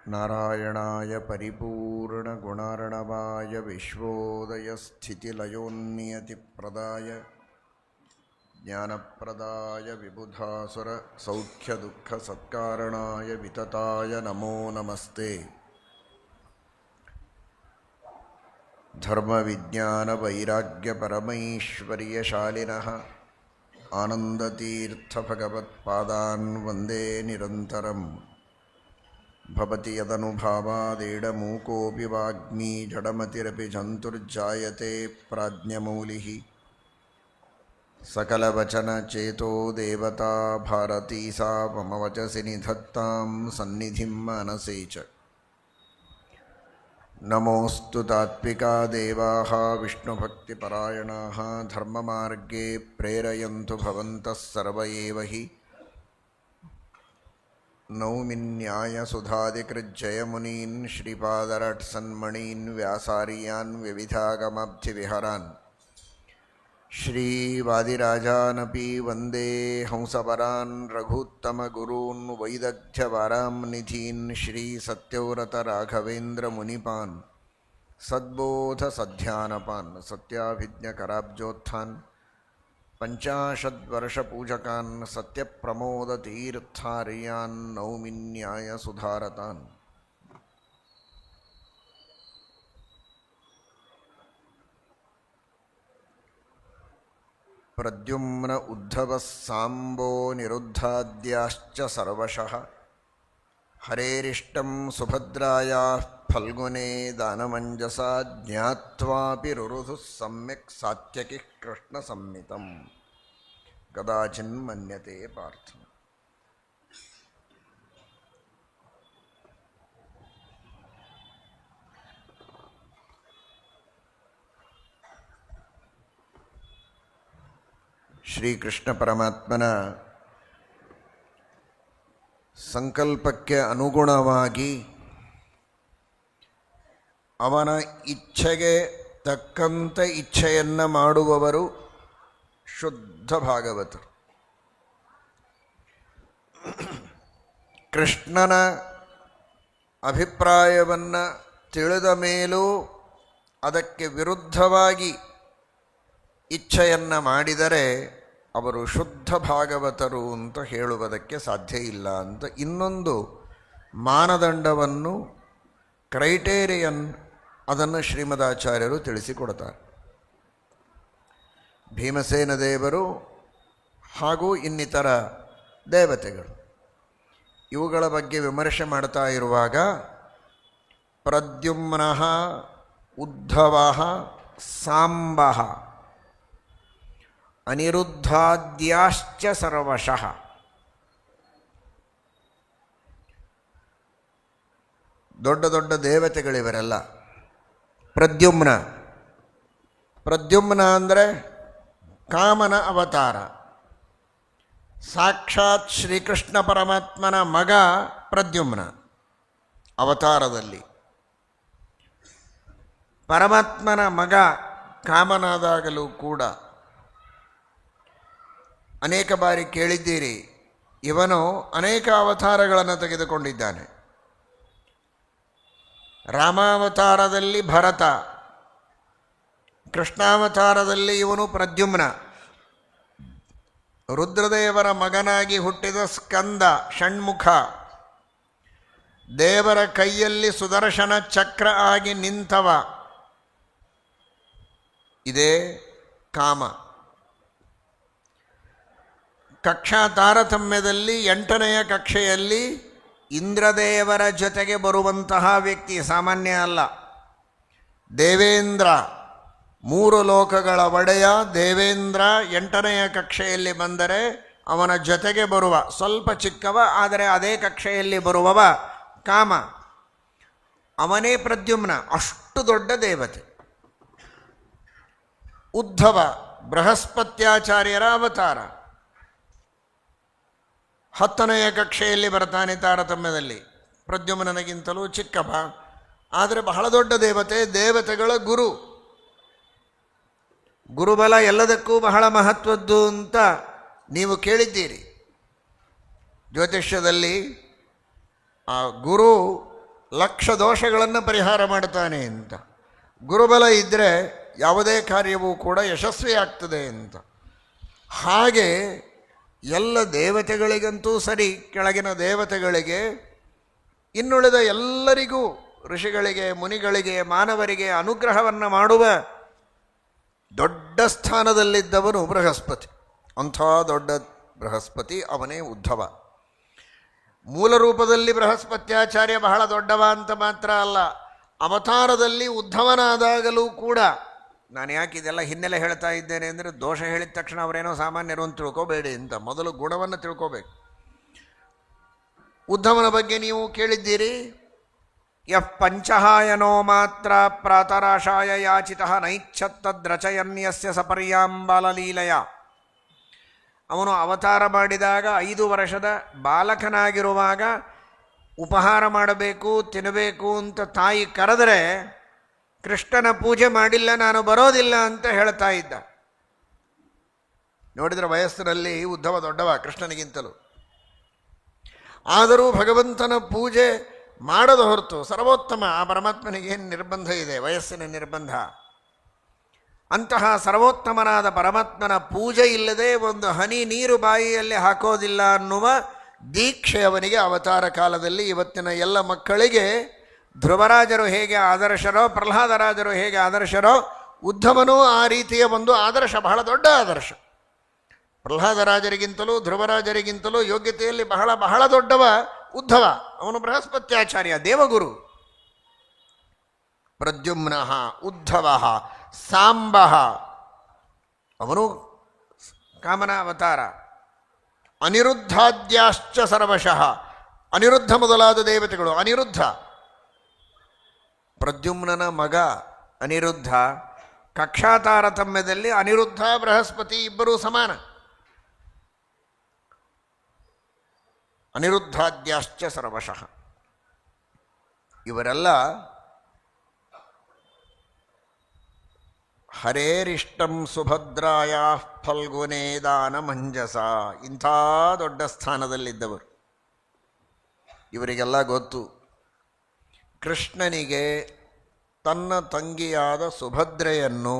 ನಾರಾಯಣಾಯ ಪರಿಪೂರ್ಣಗುಣಾರ್ಣವಾಯ ವಿಶ್ವೋದಯಸ್ಥಿತಿಲಯೋನ್ನಿಯತಿಪ್ರದಾಯ ಜ್ಞಾನಪ್ರದಾಯ ವಿಬುಧಾಸುರಸೌಖ್ಯದುಃಖಸತ್ಕಾರಣಾಯ ವಿತತಾಯ ನಮೋ ನಮಸ್ತೆ. ಧರ್ಮವಿಜ್ಞಾನವೈರಾಗ್ಯಪರಮೈಶ್ವರ್ಯಶಾಲಿನಃ ಆನಂದತೀರ್ಥಭಗವತ್ಪಾದಾನ್ ವಂದೇ ನಿರಂತರಂ. ಭವತಿ ಯದನುಭಾವಾದೇಡಮೂಕೋऽಪಿ ವಾಗ್ಮೀ ಜಡಮತಿರಪಿ ಜಂತುರ್ಜಾಯತೆ ಪ್ರಾಜ್ಞಮೌಲಿಃ. ಸಕಲವಚನಚೇತೋ ದೇವತಾ ಭಾರತೀ ಸಾ ಮಮ ವಚಸಿ ನಿಧತ್ತಾಂ ಸನ್ನಿಧಿಂ ಮಾನಸೇ ಚ. ನಮೋऽಸ್ತು ತಾತ್ವಿಕಾ ದೇವಾಃ ವಿಷ್ಣುಭಕ್ತಿಪರಾಯಣಾಃ ಧರ್ಮಮಾರ್ಗೇ ಪ್ರೇರಯಂತು ಭವಂತಃ ಸರ್ವ ಏವ ಹಿ. Naomi ನ್ಯಾಯಸುಧಾದಿಕೃಜ್ಜಯಮುನೀನ್ ಶ್ರೀಪಾದರಟ್ಸನ್ಮಣೀನ್ ವ್ಯಾಸಾರ್ಯಾನ್ ವಿವಿಧಾಗಮಾಬ್ಧಿವಿಹರಾನ್ ಶ್ರೀವಾದಿರಾಜಾನಪಿ Vande ಹಂಸಪರಾನ್ ರಘೂತ್ತಮಗುರೂನ್ ವೈದಗ್ಧ್ಯವಾರಾಂ ನಿಧೀನ್ ಶ್ರೀಸತ್ಯವ್ರತರಾಘವೇಂದ್ರಮುನಿಪಾನ್ ಸದ್ಬೋಧಸಧ್ಯಾನಪಾನ್ ಸತ್ಯಾಭಿಜ್ಞಕರಾಬ್ಜೋತ್ಥಾನ್ ಪಂಚಾಶದ್ವರ್ಷಪೂಜಕಾನ್ ಸತ್ಯಪ್ರಮೋದತೀರ್ಥಾರ್ಯಾನ್ Naomi ನ್ಯಾಯಸುಧಾರತಾನ್. ಪ್ರದ್ಯುಮ್ನ ಉದ್ಧವಃ ಸಾಂಬೋ ನಿರುದ್ಧಾದ್ಯಾಶ್ಚ ಸರ್ವಶಃ ಹರೇರಿಷ್ಟಂ ಸುಭದ್ರಾಯಾಃ ಫಲ್ಗುನೇ ದಾನಮಂಜಸಾ ಜ್ಞಾತ್ವಾಪಿ ರುರುಧುಃ ಸಮ್ಯಕ್ ಸಾತ್ಯಕಿಃ ಕೃಷ್ಣಸಂಹಿತಂ ಕದಾಚಿನ್ಮನ್ಯತೆ ಪಾರ್ಥಂ. ಶ್ರೀಕೃಷ್ಣ ಪರಮಾತ್ಮನ ಸಂಕಲ್ಪಕ್ಕೆ ಅನುಗುಣವಾಗಿ ಅವನ ಇಚ್ಛೆಗೆ ತಕ್ಕಂತೆ ಇಚ್ಛೆಯನ್ನು ಮಾಡುವವರು ಶುದ್ಧ ಭಾಗವತರು. ಕೃಷ್ಣನ ಅಭಿಪ್ರಾಯವನ್ನು ತಿಳಿದ ಮೇಲೂ ಅದಕ್ಕೆ ವಿರುದ್ಧವಾಗಿ ಇಚ್ಛೆಯನ್ನು ಮಾಡಿದರೆ ಅವರು ಶುದ್ಧ ಭಾಗವತರು ಅಂತ ಹೇಳುವುದಕ್ಕೆ ಸಾಧ್ಯ ಇಲ್ಲ ಅಂತ ಇನ್ನೊಂದು ಮಾನದಂಡವನ್ನು, ಕ್ರೈಟೇರಿಯನ್, ಅದನ್ನು ಶ್ರೀಮದಾಚಾರ್ಯರು ತಿಳಿಸಿಕೊಡ್ತಾರೆ. ಭೀಮಸೇನ ದೇವರು ಹಾಗೂ ಇನ್ನಿತರ ದೇವತೆಗಳು ಇವುಗಳ ಬಗ್ಗೆ ವಿಮರ್ಶೆ ಮಾಡ್ತಾ ಇರುವಾಗ ಪ್ರದ್ಯುಮ್ನಃ ಉದ್ಧವಃ ಸಾಂಬಃ ಅನಿರುದ್ಧಾದ್ಯಾಶ್ಚ ಸರ್ವಶಃ. ದೊಡ್ಡ ದೊಡ್ಡ ದೇವತೆಗಳಿವರೆಲ್ಲ. ಪ್ರದ್ಯುಮ್ನ ಅಂದರೆ ಕಾಮನ ಅವತಾರ. ಸಾಕ್ಷಾತ್ ಶ್ರೀಕೃಷ್ಣ ಪರಮಾತ್ಮನ ಮಗ ಪ್ರದ್ಯುಮ್ನ ಅವತಾರದಲ್ಲಿ. ಪರಮಾತ್ಮನ ಮಗ ಕಾಮನಾದಾಗಲೂ ಕೂಡ ಅನೇಕ ಬಾರಿ ಕೇಳಿದ್ದೀರಿ, ಇವನು ಅನೇಕ ಅವತಾರಗಳನ್ನು ತೆಗೆದುಕೊಂಡಿದ್ದಾನೆ. ರಾಮಾವತಾರದಲ್ಲಿ ಭರತ, ಕೃಷ್ಣಾವತಾರದಲ್ಲಿ ಇವನು ಪ್ರದ್ಯುಮ್ನ, ರುದ್ರದೇವರ ಮಗನಾಗಿ ಹುಟ್ಟಿದ ಸ್ಕಂದ ಷಣ್ಮುಖ, ದೇವರ ಕೈಯಲ್ಲಿ ಸುದರ್ಶನ ಚಕ್ರ ಆಗಿ ನಿಂತವ, ಇದೇ ಕಾಮ. ಕಕ್ಷಾ ತಾರತಮ್ಯದಲ್ಲಿ 8ನೆಯ ಕಕ್ಷೆಯಲ್ಲಿ ಇಂದ್ರದೇವರ ಜೊತೆಗೆ ಬರುವಂತಹ ವ್ಯಕ್ತಿ ಸಾಮಾನ್ಯ ಅಲ್ಲ. ದೇವೇಂದ್ರ, 3 ಲೋಕಗಳ ಒಡೆಯ ದೇವೇಂದ್ರ 8ನೆಯ ಕಕ್ಷೆಯಲ್ಲಿ ಬಂದರೆ ಅವನ ಜೊತೆಗೆ ಬರುವ, ಸ್ವಲ್ಪ ಚಿಕ್ಕವ ಆದರೆ ಅದೇ ಕಕ್ಷೆಯಲ್ಲಿ ಬರುವವ ಕಾಮ. ಅವನೇ ಪ್ರದ್ಯುಮ್ನ, ಅಷ್ಟು ದೊಡ್ಡ ದೇವತೆ. ಉದ್ಧವ ಬೃಹಸ್ಪತ್ಯಾಚಾರ್ಯರ ಅವತಾರ, 10ನೆಯ ಕಕ್ಷೆಯಲ್ಲಿ ಬರ್ತಾನೆ ತಾರತಮ್ಯದಲ್ಲಿ. ಪ್ರದ್ಯುಮ್ನನಿಗಿಂತಲೂ ಚಿಕ್ಕವ, ಆದರೆ ಬಹಳ ದೊಡ್ಡ ದೇವತೆ, ದೇವತೆಗಳ ಗುರು. ಗುರುಬಲ ಎಲ್ಲದಕ್ಕೂ ಬಹಳ ಮಹತ್ವದ್ದು ಅಂತ ನೀವು ಕೇಳಿದ್ದೀರಿ. ಜ್ಯೋತಿಷ್ಯದಲ್ಲಿ ಆ ಗುರು ಲಕ್ಷ ದೋಷಗಳನ್ನು ಪರಿಹಾರ ಮಾಡ್ತಾನೆ ಅಂತ. ಗುರುಬಲ ಇದ್ದರೆ ಯಾವುದೇ ಕಾರ್ಯವೂ ಕೂಡ ಯಶಸ್ವಿ ಆಗ್ತದೆ ಅಂತ. ಹಾಗೆ ಎಲ್ಲ ದೇವತೆಗಳಿಗಂತೂ ಸರಿ, ಕೆಳಗಿನ ದೇವತೆಗಳಿಗೆ, ಇನ್ನುಳಿದ ಎಲ್ಲರಿಗೂ, ಋಷಿಗಳಿಗೆ, ಮುನಿಗಳಿಗೆ, ಮಾನವರಿಗೆ ಅನುಗ್ರಹವನ್ನು ಮಾಡುವ ದೊಡ್ಡ ಸ್ಥಾನದಲ್ಲಿದ್ದವನು ಬೃಹಸ್ಪತಿ. ಅಂಥ ದೊಡ್ಡ ಬೃಹಸ್ಪತಿ ಅವನೇ ಉದ್ಧವ. ಮೂಲ ರೂಪದಲ್ಲಿ ಬೃಹಸ್ಪತ್ಯಾಚಾರ್ಯ ಬಹಳ ದೊಡ್ಡವ ಅಂತ ಮಾತ್ರ ಅಲ್ಲ, ಅವತಾರದಲ್ಲಿ ಉದ್ಧವನಾದಾಗಲೂ ಕೂಡ, ನಾನು ಯಾಕೆ ಇದೆಲ್ಲ ಹಿನ್ನೆಲೆ ಹೇಳ್ತಾ ಇದ್ದೇನೆ ಅಂದರೆ, ದೋಷ ಹೇಳಿದ ತಕ್ಷಣ ಅವರೇನೋ ಸಾಮಾನ್ಯರು ಅಂತ ತಿಳ್ಕೋಬೇಡಿ ಅಂತ, ಮೊದಲು ಗುಣವನ್ನು ತಿಳ್ಕೋಬೇಕು. ಉದ್ಧವನ ಬಗ್ಗೆ ನೀವು ಕೇಳಿದ್ದೀರಿ, ಯಃ ಪಂಚಹಾಯನೋ ಮಾತ್ರ ಪ್ರಾತರಾಶಾಯ ಯಾಚಿತಃ ನೈಚ್ಛತ್ತದ್ರಚಯನ್ಯಸ್ಯ ಸಪರ್ಯಾಂಬಾಲಲೀಲಯ. ಅವನು ಅವತಾರ ಮಾಡಿದಾಗ 5 ವರ್ಷದ ಬಾಲಕನಾಗಿರುವಾಗ ಉಪಹಾರ ಮಾಡಬೇಕು, ತಿನ್ನಬೇಕು ಅಂತ ತಾಯಿ ಕರೆದರೆ ಕೃಷ್ಣನ ಪೂಜೆ ಮಾಡಿಲ್ಲ, ನಾನು ಬರೋದಿಲ್ಲ ಅಂತ ಹೇಳ್ತಾ ಇದ್ದ. ನೋಡಿದರೆ ವಯಸ್ಸಿನಲ್ಲಿ ಉದ್ಧವ ದೊಡ್ಡವ ಕೃಷ್ಣನಿಗಿಂತಲೂ. ಆದರೂ ಭಗವಂತನ ಪೂಜೆ ಮಾಡದ ಹೊರತು ಸರ್ವೋತ್ತಮ ಆ ಪರಮಾತ್ಮನಿಗೇನು ನಿರ್ಬಂಧ ಇದೆ, ವಯಸ್ಸಿನ ನಿರ್ಬಂಧ. ಅಂತಹ ಸರ್ವೋತ್ತಮನಾದ ಪರಮಾತ್ಮನ ಪೂಜೆ ಇಲ್ಲದೆ ಒಂದು ಹನಿ ನೀರು ಬಾಯಿಯಲ್ಲಿ ಹಾಕೋದಿಲ್ಲ ಅನ್ನುವ ದೀಕ್ಷೆ ಅವನಿಗೆ ಅವತಾರ ಕಾಲದಲ್ಲಿ. ಇವತ್ತಿನ ಎಲ್ಲ ಮಕ್ಕಳಿಗೆ ಧ್ರುವರಾಜರು ಹೇಗೆ ಆದರ್ಶರೋ, ಪ್ರಹ್ಲಾದರಾಜರು ಹೇಗೆ ಆದರ್ಶರೋ, ಉದ್ಧವನೂ ಆ ರೀತಿಯ ಒಂದು ಆದರ್ಶ, ಬಹಳ ದೊಡ್ಡ ಆದರ್ಶ. ಪ್ರಹ್ಲಾದರಾಜರಿಗಿಂತಲೂ ಧ್ರುವರಾಜರಿಗಿಂತಲೂ ಯೋಗ್ಯತೆಯಲ್ಲಿ ಬಹಳ ಬಹಳ ದೊಡ್ಡವ ಉದ್ಧವ. ಅವನು ಬೃಹಸ್ಪತ್ಯಾಚಾರ್ಯ, ದೇವಗುರು. ಪ್ರದ್ಯುಮ್ನ, ಉದ್ಧವ, ಸಾಂಬ, ಅವನು ಕಾಮನ ಅವತಾರ. ಅನಿರುದ್ಧಾದ್ಯಾಶ್ಚ ಸರ್ವಶಃ, ಅನಿರುದ್ಧ ಮೊದಲಾದ ದೇವತೆಗಳು. ಅನಿರುದ್ಧ ಪ್ರದ್ಯುಮ್ನನ ಮಗ ಅನಿರುದ್ಧ. ಕಕ್ಷಾ ತಾರತಮ್ಯದಲ್ಲಿ ಅನಿರುದ್ಧ ಬೃಹಸ್ಪತಿ ಇಬ್ಬರೂ ಸಮಾನ. ಅನಿರುದ್ಧಾದ್ಯಾಶ್ಚ ಸರ್ವಶಃ. ಇವರೆಲ್ಲ ಹರೇರಿಷ್ಟಂ ಸುಭದ್ರಾಯ ಫಲ್ಗುನೇ ದಾನ ಮಂಜಸ, ಇಂಥ ದೊಡ್ಡ ಸ್ಥಾನದಲ್ಲಿದ್ದವರು. ಇವರಿಗೆಲ್ಲ ಗೊತ್ತು, ಕೃಷ್ಣನಿಗೆ ತನ್ನ ತಂಗಿಯಾದ ಸುಭದ್ರೆಯನ್ನು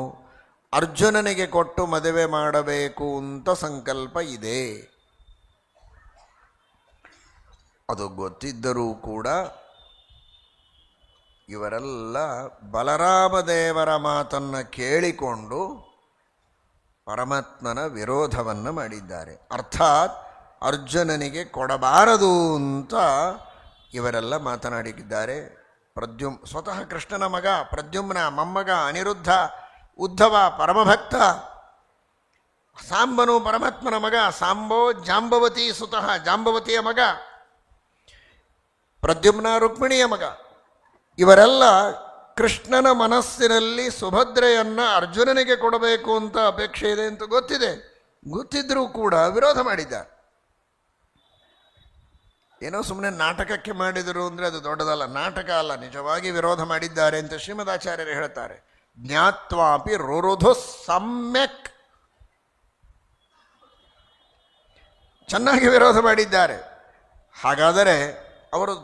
ಅರ್ಜುನನಿಗೆ ಕೊಟ್ಟು ಮದುವೆ ಮಾಡಬೇಕು ಅಂತ ಸಂಕಲ್ಪ ಇದೆ. ಅದು ಗೊತ್ತಿದ್ದರೂ ಕೂಡ ಇವರೆಲ್ಲ ಬಲರಾಮದೇವರ ಮಾತನ್ನು ಕೇಳಿಕೊಂಡು ಪರಮಾತ್ಮನ ವಿರೋಧವನ್ನು ಮಾಡಿದ್ದಾರೆ. ಅರ್ಥಾತ್ ಅರ್ಜುನನಿಗೆ ಕೊಡಬಾರದು ಅಂತ ಇವರೆಲ್ಲ ಮಾತನಾಡಿದ್ದಾರೆ. ಸ್ವತಃ ಕೃಷ್ಣನ ಮಗ ಪ್ರದ್ಯುಮ್ನ, ಮೊಮ್ಮಗ ಅನಿರುದ್ಧ, ಉದ್ಧವ ಪರಮಭಕ್ತ, ಸಾಂಬನು ಪರಮಾತ್ಮನ ಮಗ, ಸಾಂಬೋ ಜಾಂಬವತಿ ಸುತಃ, ಜಾಂಬವತಿಯ ಮಗ, ಪ್ರದ್ಯುಮ್ನ ರುಕ್ಮಿಣಿಯ ಮಗ. ಇವರೆಲ್ಲ ಕೃಷ್ಣನ ಮನಸ್ಸಿನಲ್ಲಿ ಸುಭದ್ರೆಯನ್ನು ಅರ್ಜುನನಿಗೆ ಕೊಡಬೇಕು ಅಂತ ಅಪೇಕ್ಷೆ ಇದೆ ಅಂತ ಗೊತ್ತಿದೆ. ಗೊತ್ತಿದ್ದರೂ ಕೂಡ ವಿರೋಧ ಮಾಡಿದ್ದಾರೆ. ಏನೋ ಸುಮ್ಮನೆ ನಾಟಕಕ್ಕೆ ಮಾಡಿದರು ಅಂದರೆ ಅದು ದೊಡ್ಡದಲ್ಲ, ನಾಟಕ ಅಲ್ಲ, ನಿಜವಾಗಿ ವಿರೋಧ ಮಾಡಿದ್ದಾರೆ ಅಂತ ಶ್ರೀಮದಾಚಾರ್ಯರು ಹೇಳ್ತಾರೆ. ಜ್ಞಾತ್ವಾಪಿ ರುರುಧು ಸಮ್ಯಕ್, ಚೆನ್ನಾಗಿ ವಿರೋಧ ಮಾಡಿದ್ದಾರೆ. ಹಾಗಾದರೆ ಅವರು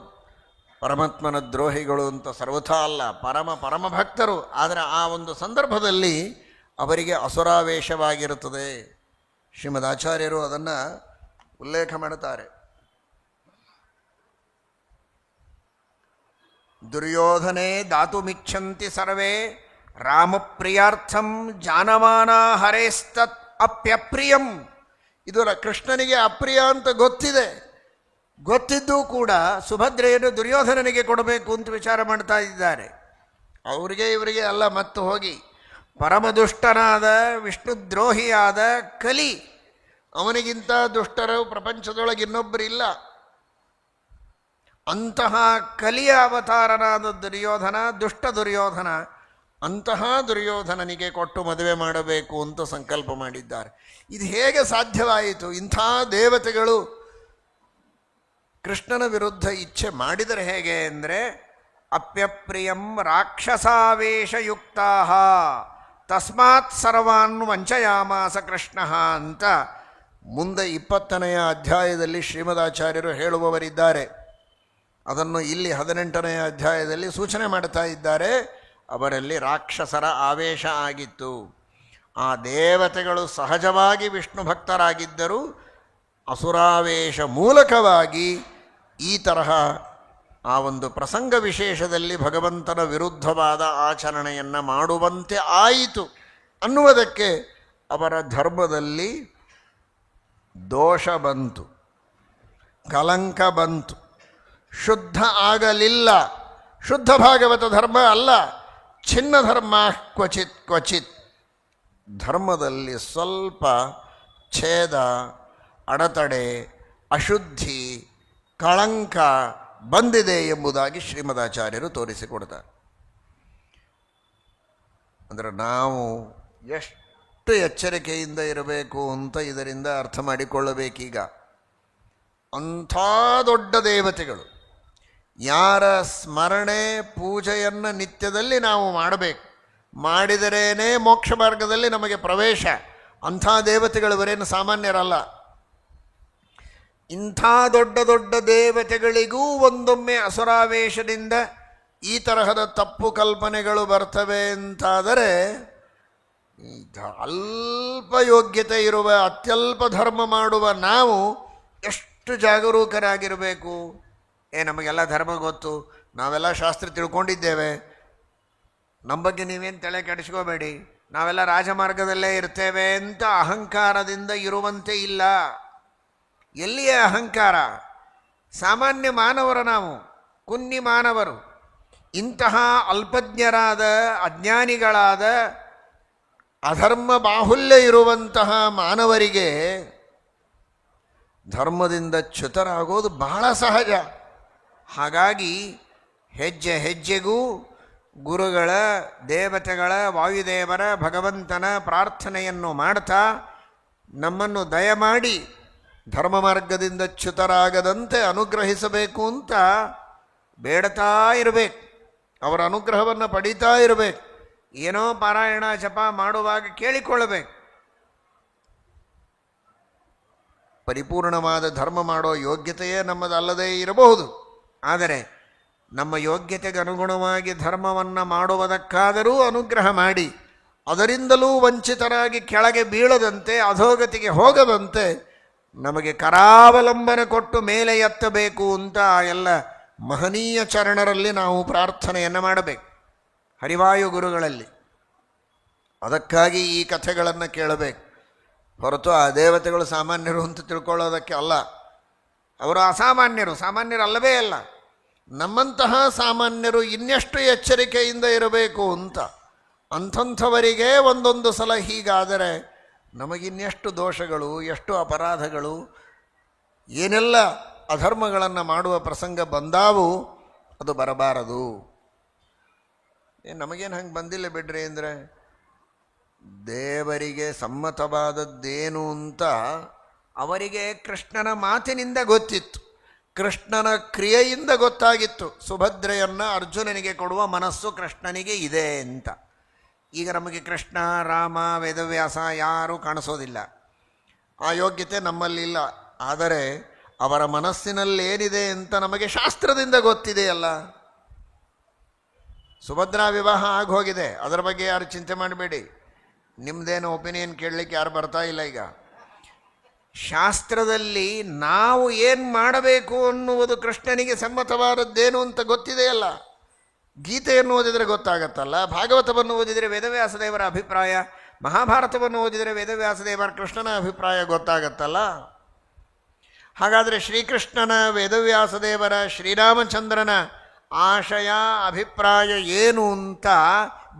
ಪರಮಾತ್ಮನ ದ್ರೋಹಿಗಳು ಅಂತ ಸರ್ವಥಾ ಅಲ್ಲ, ಪರಮ ಭಕ್ತರು. ಆದರೆ ಆ ಒಂದು ಸಂದರ್ಭದಲ್ಲಿ ಅವರಿಗೆ ಅಸುರಾವೇಶವಾಗಿರುತ್ತದೆ. ಶ್ರೀಮದಾಚಾರ್ಯರು ಅದನ್ನು ಉಲ್ಲೇಖ ಮಾಡುತ್ತಾರೆ. ದುರ್ಯೋಧನೆ ದಾತುಮಿಚ್ಛಂತಿ ಸರ್ವೇ ರಾಮಪ್ರಿಯಾರ್ಥಂ ಜಾನಮಾನ ಹರೇಸ್ತತ್ ಅಪ್ಯಪ್ರಿಯಂ. ಇದು ಕೃಷ್ಣನಿಗೆ ಅಪ್ರಿಯ ಅಂತ ಗೊತ್ತಿದೆ. ಗೊತ್ತಿದ್ದೂ ಕೂಡ ಸುಭದ್ರೆಯನ್ನು ದುರ್ಯೋಧನನಿಗೆ ಕೊಡಬೇಕು ಅಂತ ವಿಚಾರ ಮಾಡ್ತಾ ಇದ್ದಾರೆ. ಅವರಿಗೆ ಇವರಿಗೆ ಅಲ್ಲ, ಮತ್ತು ಹೋಗಿ ಪರಮದುಷ್ಟನಾದ ವಿಷ್ಣುದ್ರೋಹಿಯಾದ ಕಲಿ, ಅವನಿಗಿಂತ ದುಷ್ಟರು ಪ್ರಪಂಚದೊಳಗೆ ಇನ್ನೊಬ್ಬರಿಲ್ಲ. ಅಂತಹ ಕಲಿಯ ಅವತಾರನಾದ ದುರ್ಯೋಧನ, ದುಷ್ಟ ದುರ್ಯೋಧನ, ಅಂತಹ ದುರ್ಯೋಧನನಿಗೆ ಕೊಟ್ಟು ಮದುವೆ ಮಾಡಬೇಕು ಅಂತ ಸಂಕಲ್ಪ ಮಾಡಿದ್ದಾರೆ. ಇದು ಹೇಗೆ ಸಾಧ್ಯವಾಯಿತು? ಇಂಥ ದೇವತೆಗಳು ಕೃಷ್ಣನ ವಿರುದ್ಧ ಇಚ್ಛೆ ಮಾಡಿದರೆ ಹೇಗೆ ಅಂದರೆ, ಅಪ್ಯಪ್ರಿಯಂ ರಾಕ್ಷಸಾವೇಶಯುಕ್ತಾ ತಸ್ಮಾತ್ ಸರ್ವಾನ್ ವಂಚಯಾಮಾಸ ಕೃಷ್ಣ ಅಂತ ಮುಂದೆ 20ನೇ ಅಧ್ಯಾಯದಲ್ಲಿ ಶ್ರೀಮದಾಚಾರ್ಯರು ಹೇಳುವವರಿದ್ದಾರೆ. ಅದನ್ನು ಇಲ್ಲಿ 18ನೇ ಅಧ್ಯಾಯದಲ್ಲಿ ಸೂಚನೆ ಮಾಡ್ತಾ ಇದ್ದಾರೆ. ಅವರಲ್ಲಿ ರಾಕ್ಷಸರ ಆವೇಶ ಆಗಿತ್ತು. ಆ ದೇವತೆಗಳು ಸಹಜವಾಗಿ ವಿಷ್ಣು ಭಕ್ತರಾಗಿದ್ದರೂ ಅಸುರಾವೇಶ ಮೂಲಕವಾಗಿ ಈ ತರಹ ಆ ಒಂದು ಪ್ರಸಂಗ ವಿಶೇಷದಲ್ಲಿ ಭಗವಂತನ ವಿರುದ್ಧವಾದ ಆಚರಣೆಯನ್ನು ಮಾಡುವಂತೆ ಆಯಿತು ಅನ್ನುವುದಕ್ಕೆ ಅವರ ಧರ್ಮದಲ್ಲಿ ದೋಷ ಬಂತು, ಕಲಂಕ ಬಂತು, ಶುದ್ಧ ಆಗಲಿಲ್ಲ. ಶುದ್ಧ ಭಾಗವತ ಧರ್ಮ ಅಲ್ಲ, ಛಿನ್ನ ಧರ್ಮ ಕ್ವಚಿತ್ ಕ್ವಚಿತ್. ಧರ್ಮದಲ್ಲಿ ಸ್ವಲ್ಪ ಛೇದ, ಅಡೆತಡೆ, ಅಶುದ್ಧಿ, ಕಳಂಕ ಬಂದಿದೆ ಎಂಬುದಾಗಿ ಶ್ರೀಮದಾಚಾರ್ಯರು ತೋರಿಸಿಕೊಡ್ತಾರೆ. ಅಂದರೆ ನಾವು ಎಷ್ಟು ಎಚ್ಚರಿಕೆಯಿಂದ ಇರಬೇಕು ಅಂತ ಇದರಿಂದ ಅರ್ಥ ಮಾಡಿಕೊಳ್ಳಬೇಕೀಗ. ಅಂಥ ದೊಡ್ಡ ದೇವತೆಗಳು ಯಾರ ಸ್ಮರಣೆ ಪೂಜೆಯನ್ನು ನಿತ್ಯದಲ್ಲಿ ನಾವು ಮಾಡಬೇಕು, ಮಾಡಿದರೇನೇ ಮೋಕ್ಷ ಮಾರ್ಗದಲ್ಲಿ ನಮಗೆ ಪ್ರವೇಶ. ಅಂಥ ದೇವತೆಗಳವರೇನು ಸಾಮಾನ್ಯರಲ್ಲ. ಇಂಥ ದೊಡ್ಡ ದೊಡ್ಡ ದೇವತೆಗಳಿಗೂ ಒಂದೊಮ್ಮೆ ಅಸುರಾವೇಶದಿಂದ ಈ ತರಹದ ತಪ್ಪು ಕಲ್ಪನೆಗಳು ಬರ್ತವೆ ಅಂತಾದರೆ ಅಲ್ಪ ಯೋಗ್ಯತೆ ಇರುವ ಅತ್ಯಲ್ಪ ಧರ್ಮ ಮಾಡುವ ನಾವು ಎಷ್ಟು ಜಾಗರೂಕರಾಗಿರಬೇಕು. ನಮಗೆಲ್ಲ ಧರ್ಮ ಗೊತ್ತು, ನಾವೆಲ್ಲ ಶಾಸ್ತ್ರ ತಿಳ್ಕೊಂಡಿದ್ದೇವೆ, ನಮ್ಮ ಬಗ್ಗೆ ನೀವೇನು ತಲೆ ಕೆಡಿಸ್ಕೋಬೇಡಿ, ನಾವೆಲ್ಲ ರಾಜಮಾರ್ಗದಲ್ಲೇ ಇರ್ತೇವೆ ಅಂತ ಅಹಂಕಾರದಿಂದ ಇರುವಂತೆ ಇಲ್ಲ. ಎಲ್ಲಿಯ ಅಹಂಕಾರ? ಸಾಮಾನ್ಯ ಮಾನವರು ನಾವು, ಕುನ್ನಿ ಮಾನವರು. ಇಂತಹ ಅಲ್ಪಜ್ಞರಾದ ಅಜ್ಞಾನಿಗಳಾದ ಅಧರ್ಮ ಬಾಹುಲ್ಯ ಇರುವಂತಹ ಮಾನವರಿಗೆ ಧರ್ಮದಿಂದ ಚ್ಯುತರಾಗೋದು ಬಹಳ ಸಹಜ. ಹಾಗಾಗಿ ಹೆಜ್ಜೆ ಹೆಜ್ಜೆಗೂ ಗುರುಗಳ, ದೇವತೆಗಳ, ವಾಯುದೇವರ, ಭಗವಂತನ ಪ್ರಾರ್ಥನೆಯನ್ನು ಮಾಡ್ತಾ ನಮ್ಮನ್ನು ದಯಮಾಡಿ ಧರ್ಮ ಮಾರ್ಗದಿಂದ ಚ್ಯುತರಾಗದಂತೆ ಅನುಗ್ರಹಿಸಬೇಕು ಅಂತ ಬೇಡ್ತಾ ಇರಬೇಕು. ಅವರ ಅನುಗ್ರಹವನ್ನು ಪಡೀತಾ ಇರಬೇಕು. ಏನೋ ಪಾರಾಯಣ ಜಪ ಮಾಡುವಾಗ ಕೇಳಿಕೊಳ್ಳಬೇಕು. ಪರಿಪೂರ್ಣವಾದ ಧರ್ಮ ಮಾಡೋ ಯೋಗ್ಯತೆಯೇ ನಮ್ಮದಲ್ಲದೇ ಇರಬಹುದು. ಆದರೆ ನಮ್ಮ ಯೋಗ್ಯತೆಗೆ ಅನುಗುಣವಾಗಿ ಧರ್ಮವನ್ನು ಮಾಡುವುದಕ್ಕಾದರೂ ಅನುಗ್ರಹ ಮಾಡಿ, ಅದರಿಂದಲೂ ವಂಚಿತರಾಗಿ ಕೆಳಗೆ ಬೀಳದಂತೆ, ಅಧೋಗತಿಗೆ ಹೋಗದಂತೆ ನಮಗೆ ಕರಾವಲಂಬನೆ ಕೊಟ್ಟು ಮೇಲೆ ಎತ್ತಬೇಕು ಅಂತ ಎಲ್ಲ ಮಹನೀಯ ಚರಣರಲ್ಲಿ ನಾವು ಪ್ರಾರ್ಥನೆಯನ್ನು ಮಾಡಬೇಕು, ಹರಿವಾಯು ಗುರುಗಳಲ್ಲಿ. ಅದಕ್ಕಾಗಿ ಈ ಕಥೆಗಳನ್ನು ಕೇಳಬೇಕು. ಹೊರತು ಆ ದೇವತೆಗಳು ಸಾಮಾನ್ಯರು ಅಂತ ತಿಳ್ಕೊಳ್ಳೋದಕ್ಕೆ ಅಲ್ಲ. ಅವರು ಅಸಾಮಾನ್ಯರು, ಸಾಮಾನ್ಯರಲ್ಲವೇ ಅಲ್ಲ. ನಮ್ಮಂತಹ ಸಾಮಾನ್ಯರು ಇನ್ನೆಷ್ಟು ಎಚ್ಚರಿಕೆಯಿಂದ ಇರಬೇಕು ಅಂತ. ಅಂಥವರಿಗೆ ಒಂದೊಂದು ಸಲ ಹೀಗಾದರೆ ನಮಗಿನ್ನೆಷ್ಟು ದೋಷಗಳು, ಎಷ್ಟು ಅಪರಾಧಗಳು, ಏನೆಲ್ಲ ಅಧರ್ಮಗಳನ್ನು ಮಾಡುವ ಪ್ರಸಂಗ ಬಂದಾವು, ಅದು ಬರಬಾರದು. ನಮಗೇನು ಹಂಗೆ ಬಂದಿಲ್ಲ ಬಿಡ್ರಿ ಅಂದರೆ, ದೇವರಿಗೆ ಸಮ್ಮತವಾದದ್ದೇನು ಅಂತ ಅವರಿಗೆ ಕೃಷ್ಣನ ಮಾತಿನಿಂದ ಗೊತ್ತಿತ್ತು, ಕೃಷ್ಣನ ಕ್ರಿಯೆಯಿಂದ ಗೊತ್ತಾಗಿತ್ತು. ಸುಭದ್ರೆಯನ್ನು ಅರ್ಜುನನಿಗೆ ಕೊಡುವ ಮನಸ್ಸು ಕೃಷ್ಣನಿಗೆ ಇದೆ ಅಂತ. ಈಗ ನಮಗೆ ಕೃಷ್ಣ, ರಾಮ, ವೇದವ್ಯಾಸ ಯಾರೂ ಕಾಣಿಸೋದಿಲ್ಲ. ಆ ಯೋಗ್ಯತೆ ನಮ್ಮಲ್ಲಿಲ್ಲ. ಆದರೆ ಅವರ ಮನಸ್ಸಿನಲ್ಲೇನಿದೆ ಅಂತ ನಮಗೆ ಶಾಸ್ತ್ರದಿಂದ ಗೊತ್ತಿದೆಯಲ್ಲ. ಸುಭದ್ರಾ ವಿವಾಹ ಆಗೋಗಿದೆ, ಅದರ ಬಗ್ಗೆ ಯಾರು ಚಿಂತೆ ಮಾಡಬೇಡಿ. ನಿಮ್ಮದೇನು ಒಪಿನಿಯನ್ ಕೇಳಲಿಕ್ಕೆ ಯಾರು ಬರ್ತಾ ಇಲ್ಲ. ಈಗ ಶಾಸ್ತ್ರದಲ್ಲಿ ನಾವು ಏನು ಮಾಡಬೇಕು ಅನ್ನುವುದು ಕೃಷ್ಣನಿಗೆ ಸಮ್ಮತವಾದದ್ದೇನು ಅಂತ ಗೊತ್ತಿದೆಯಲ್ಲ. ಗೀತೆಯನ್ನು ಓದಿದರೆ ಗೊತ್ತಾಗತ್ತಲ್ಲ, ಭಾಗವತವನ್ನು ಓದಿದರೆ ವೇದವ್ಯಾಸದೇವರ ಅಭಿಪ್ರಾಯ, ಮಹಾಭಾರತವನ್ನು ಓದಿದರೆ ವೇದವ್ಯಾಸದೇವರ ಕೃಷ್ಣನ ಅಭಿಪ್ರಾಯ ಗೊತ್ತಾಗತ್ತಲ್ಲ. ಹಾಗಾದರೆ ಶ್ರೀಕೃಷ್ಣನ, ವೇದವ್ಯಾಸದೇವರ, ಶ್ರೀರಾಮಚಂದ್ರನ ಆಶಯ, ಅಭಿಪ್ರಾಯ ಏನು ಅಂತ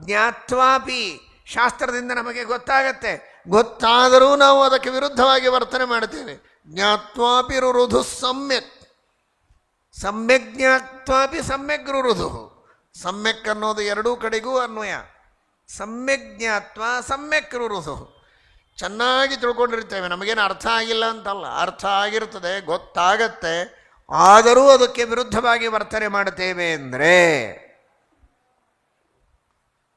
ಜ್ಞಾತ್ವಾಪಿ ಶಾಸ್ತ್ರದಿಂದ ನಮಗೆ ಗೊತ್ತಾಗತ್ತೆ. ಗೊತ್ತಾದರೂ ನಾವು ಅದಕ್ಕೆ ವಿರುದ್ಧವಾಗಿ ವರ್ತನೆ ಮಾಡ್ತೇವೆ. ಜ್ಞಾತ್ವಾಪಿ ರುರುಧು ಸಮ್ಯಕ್, ಸಮ್ಯಕ್ ಜ್ಞಾತ್ವಾಪಿ ಸಮ್ಯಕ್ ರುರುಧು. ಸಮ್ಯಕ್ ಅನ್ನೋದು ಎರಡೂ ಕಡೆಗೂ ಅನ್ವಯ. ಸಮ್ಯಕ್ ಜ್ಞಾತ್ವ ಸಮ್ಯಕ್ ರುರುಧು. ಚೆನ್ನಾಗಿ ತಿಳ್ಕೊಂಡಿರ್ತೇವೆ, ನಮಗೇನು ಅರ್ಥ ಆಗಿಲ್ಲ ಅಂತಲ್ಲ, ಅರ್ಥ ಆಗಿರ್ತದೆ, ಗೊತ್ತಾಗತ್ತೆ. ಆದರೂ ಅದಕ್ಕೆ ವಿರುದ್ಧವಾಗಿ ವರ್ತನೆ ಮಾಡ್ತೇವೆ ಅಂದರೆ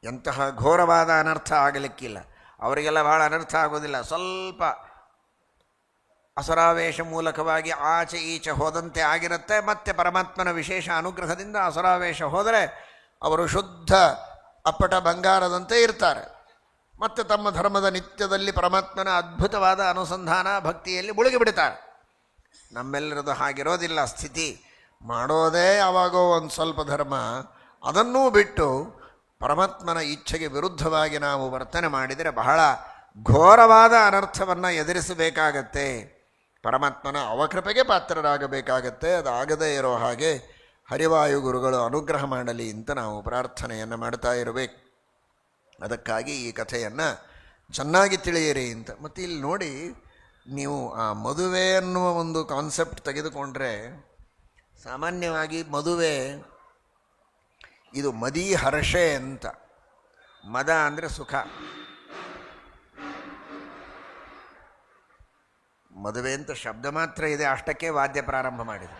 ಎಂತಹ ಘೋರವಾದ ಅನರ್ಥ ಆಗಲಿಕ್ಕಿಲ್ಲ. ಅವರಿಗೆಲ್ಲ ಬಹಳ ಅನರ್ಥ ಆಗೋದಿಲ್ಲ, ಸ್ವಲ್ಪ ಅಸುರಾವೇಶ ಮೂಲಕವಾಗಿ ಆಚೆ ಈಚೆ ಹೋದಂತೆ ಆಗಿರುತ್ತೆ. ಮತ್ತು ಪರಮಾತ್ಮನ ವಿಶೇಷ ಅನುಗ್ರಹದಿಂದ ಅಸುರಾವೇಶ ಹೋದರೆ ಅವರು ಶುದ್ಧ ಅಪ್ಪಟ ಬಂಗಾರದಂತೆ ಇರ್ತಾರೆ. ಮತ್ತು ತಮ್ಮ ಧರ್ಮದ ನಿತ್ಯದಲ್ಲಿ ಪರಮಾತ್ಮನ ಅದ್ಭುತವಾದ ಅನುಸಂಧಾನ ಭಕ್ತಿಯಲ್ಲಿ ಮುಳುಗಿಬಿಡ್ತಾರೆ. ನಮ್ಮೆಲ್ಲರದು ಹಾಗಿರೋದಿಲ್ಲ ಸ್ಥಿತಿ. ಮಾಡೋದೇ ಯಾವಾಗೋ ಒಂದು ಸ್ವಲ್ಪ ಧರ್ಮ, ಅದನ್ನೂ ಬಿಟ್ಟು ಪರಮಾತ್ಮನ ಇಚ್ಛೆಗೆ ವಿರುದ್ಧವಾಗಿ ನಾವು ವರ್ತನೆ ಮಾಡಿದರೆ ಬಹಳ ಘೋರವಾದ ಅನರ್ಥವನ್ನು ಎದುರಿಸಬೇಕಾಗತ್ತೆ. ಪರಮಾತ್ಮನ ಅವಕೃಪೆಗೆ ಪಾತ್ರರಾಗಬೇಕಾಗತ್ತೆ. ಅದಾಗದೇ ಇರೋ ಹಾಗೆ ಹರಿವಾಯು ಗುರುಗಳು ಅನುಗ್ರಹ ಮಾಡಲಿ ಅಂತ ನಾವು ಪ್ರಾರ್ಥನೆಯನ್ನು ಮಾಡ್ತಾ ಇರಬೇಕು. ಅದಕ್ಕಾಗಿ ಈ ಕಥೆಯನ್ನು ಚೆನ್ನಾಗಿ ತಿಳಿಯಿರಿ ಅಂತ. ಮತ್ತು ಇಲ್ಲಿ ನೋಡಿ, ನೀವು ಆ ಮದುವೆ ಅನ್ನುವ ಒಂದು ಕಾನ್ಸೆಪ್ಟ್ ತೆಗೆದುಕೊಂಡ್ರೆ, ಸಾಮಾನ್ಯವಾಗಿ ಮದುವೆ ಇದು ಮದಿ ಹರ್ಷೆ ಅಂತ. ಮದ ಅಂದರೆ ಸುಖ. ಮದುವೆ ಅಂತ ಶಬ್ದ ಮಾತ್ರ ಇದೆ, ಅಷ್ಟಕ್ಕೆ ವಾದ್ಯ ಪ್ರಾರಂಭ ಮಾಡಿದೆ.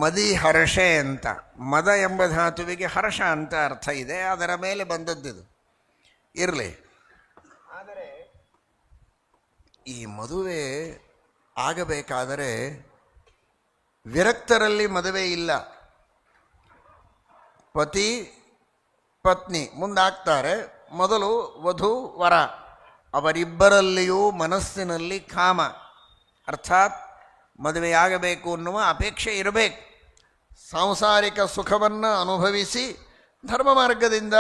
ಮದಿ ಹರ್ಷೆ ಅಂತ. ಮದ ಎಂಬ ಧಾತುವಿಗೆ ಹರ್ಷ ಅಂತ ಅರ್ಥ ಇದೆ, ಅದರ ಮೇಲೆ ಬಂದದ್ದಿದು. ಇರಲಿ. ಆದರೆ ಈ ಮದುವೆ ಆಗಬೇಕಾದರೆ ವಿರಕ್ತರಲ್ಲಿ ಮದುವೆ ಇಲ್ಲ. ಪತಿ ಪತ್ನಿ ಮುಂದಾಗ್ತಾರೆ, ಮೊದಲು ವಧು ವರ ಅವರಿಬ್ಬರಲ್ಲಿಯೂ ಮನಸ್ಸಿನಲ್ಲಿ ಕಾಮ, ಅರ್ಥಾತ್ ಮದುವೆಯಾಗಬೇಕು ಅನ್ನುವ ಅಪೇಕ್ಷೆ ಇರಬೇಕು. ಸಾಂಸಾರಿಕ ಸುಖವನ್ನು ಅನುಭವಿಸಿ ಧರ್ಮ ಮಾರ್ಗದಿಂದ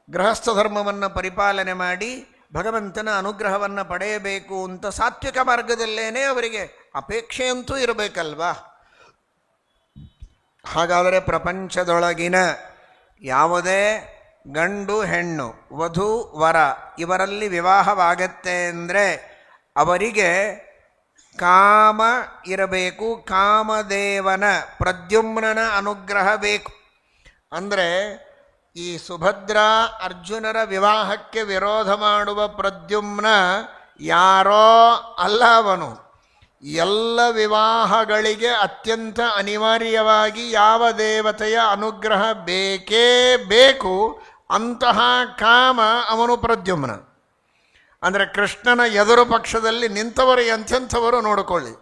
ಗೃಹಸ್ಥ ಧರ್ಮವನ್ನು ಪರಿಪಾಲನೆ ಮಾಡಿ ಭಗವಂತನ ಅನುಗ್ರಹವನ್ನು ಪಡೆಯಬೇಕು ಅಂತ ಸಾತ್ವಿಕ ಮಾರ್ಗದಲ್ಲೇನೇ ಅವರಿಗೆ ಅಪೇಕ್ಷೆಯಂತೂ ಇರಬೇಕಲ್ವಾ. ಹಾಗಾದರೆ ಪ್ರಪಂಚದೊಳಗಿನ ಯಾವುದೇ ಗಂಡು ಹೆಣ್ಣು, ವಧು ವರ ಇವರಲ್ಲಿ ವಿವಾಹವಾಗತ್ತೆ ಅಂದರೆ ಅವರಿಗೆ ಕಾಮ ಇರಬೇಕು, ಕಾಮದೇವನ ಪ್ರದ್ಯುಮ್ನನ ಅನುಗ್ರಹ ಬೇಕು. ಅಂದರೆ ಈ ಸುಭದ್ರಾ ಅರ್ಜುನರ ವಿವಾಹಕ್ಕೆ ವಿರೋಧ ಮಾಡುವ ಪ್ರದ್ಯುಮ್ನ ಯಾರೋ ಅಲ್ಲ, ಅವನು ಎಲ್ಲ ವಿವಾಹಗಳಿಗೆ ಅತ್ಯಂತ ಅನಿವಾರ್ಯವಾಗಿ ಯಾವ ದೇವತೆಯ ಅನುಗ್ರಹ ಬೇಕೇ ಬೇಕು, ಅಂತಹ ಕಾಮ ಅವನು ಪ್ರದ್ಯುಮ್ನ. ಅಂದರೆ ಕೃಷ್ಣನ ಎದುರು ಪಕ್ಷದಲ್ಲಿ ನಿಂತವರು ಎಂಥೆಂಥವರು ನೋಡಿಕೊಳ್ಳಿ.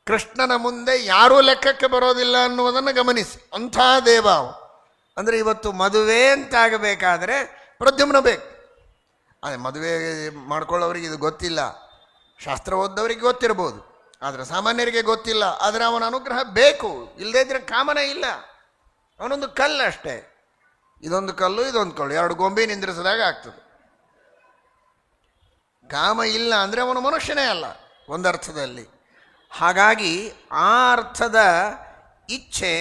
ಕೃಷ್ಣನ ಮುಂದೆ ಯಾರೂ ಲೆಕ್ಕಕ್ಕೆ ಬರೋದಿಲ್ಲ ಅನ್ನುವುದನ್ನು ಗಮನಿಸಿ. ಅಂಥ ದೇವ. ಅಂದರೆ ಇವತ್ತು ಮದುವೆ ಅಂತಾಗಬೇಕಾದರೆ ಪ್ರದ್ಯುಮ್ನ ಬೇಕು. ಅದೇ ಮದುವೆ ಮಾಡ್ಕೊಳ್ಳೋರಿಗೆ ಇದು ಗೊತ್ತಿಲ್ಲ, ಶಾಸ್ತ್ರ ಓದ್ದವರಿಗೆ ಗೊತ್ತಿರ್ಬೋದು, ಆದರೆ ಸಾಮಾನ್ಯರಿಗೆ ಗೊತ್ತಿಲ್ಲ. ಆದರೆ ಅವನ ಅನುಗ್ರಹ ಬೇಕು, ಇಲ್ಲದೇ ಇದ್ರೆ ಕಾಮನ ಇಲ್ಲ. ಅವನೊಂದು ಕಲ್ಲು ಅಷ್ಟೇ. ಇದೊಂದು ಕಲ್ಲು, ಇದೊಂದು ಕಲ್ಲು, ಎರಡು ಗೊಂಬೆ ನಿಂದ್ರಿಸಿದಾಗ ಆಗ್ತದೆ. ಕಾಮ ಇಲ್ಲ ಅಂದರೆ ಅವನು ಮನುಷ್ಯನೇ ಅಲ್ಲ ಒಂದರ್ಥದಲ್ಲಿ. ಹಾಗಾಗಿ ಆ ಅರ್ಥದ ಇಚ್ಛೆ,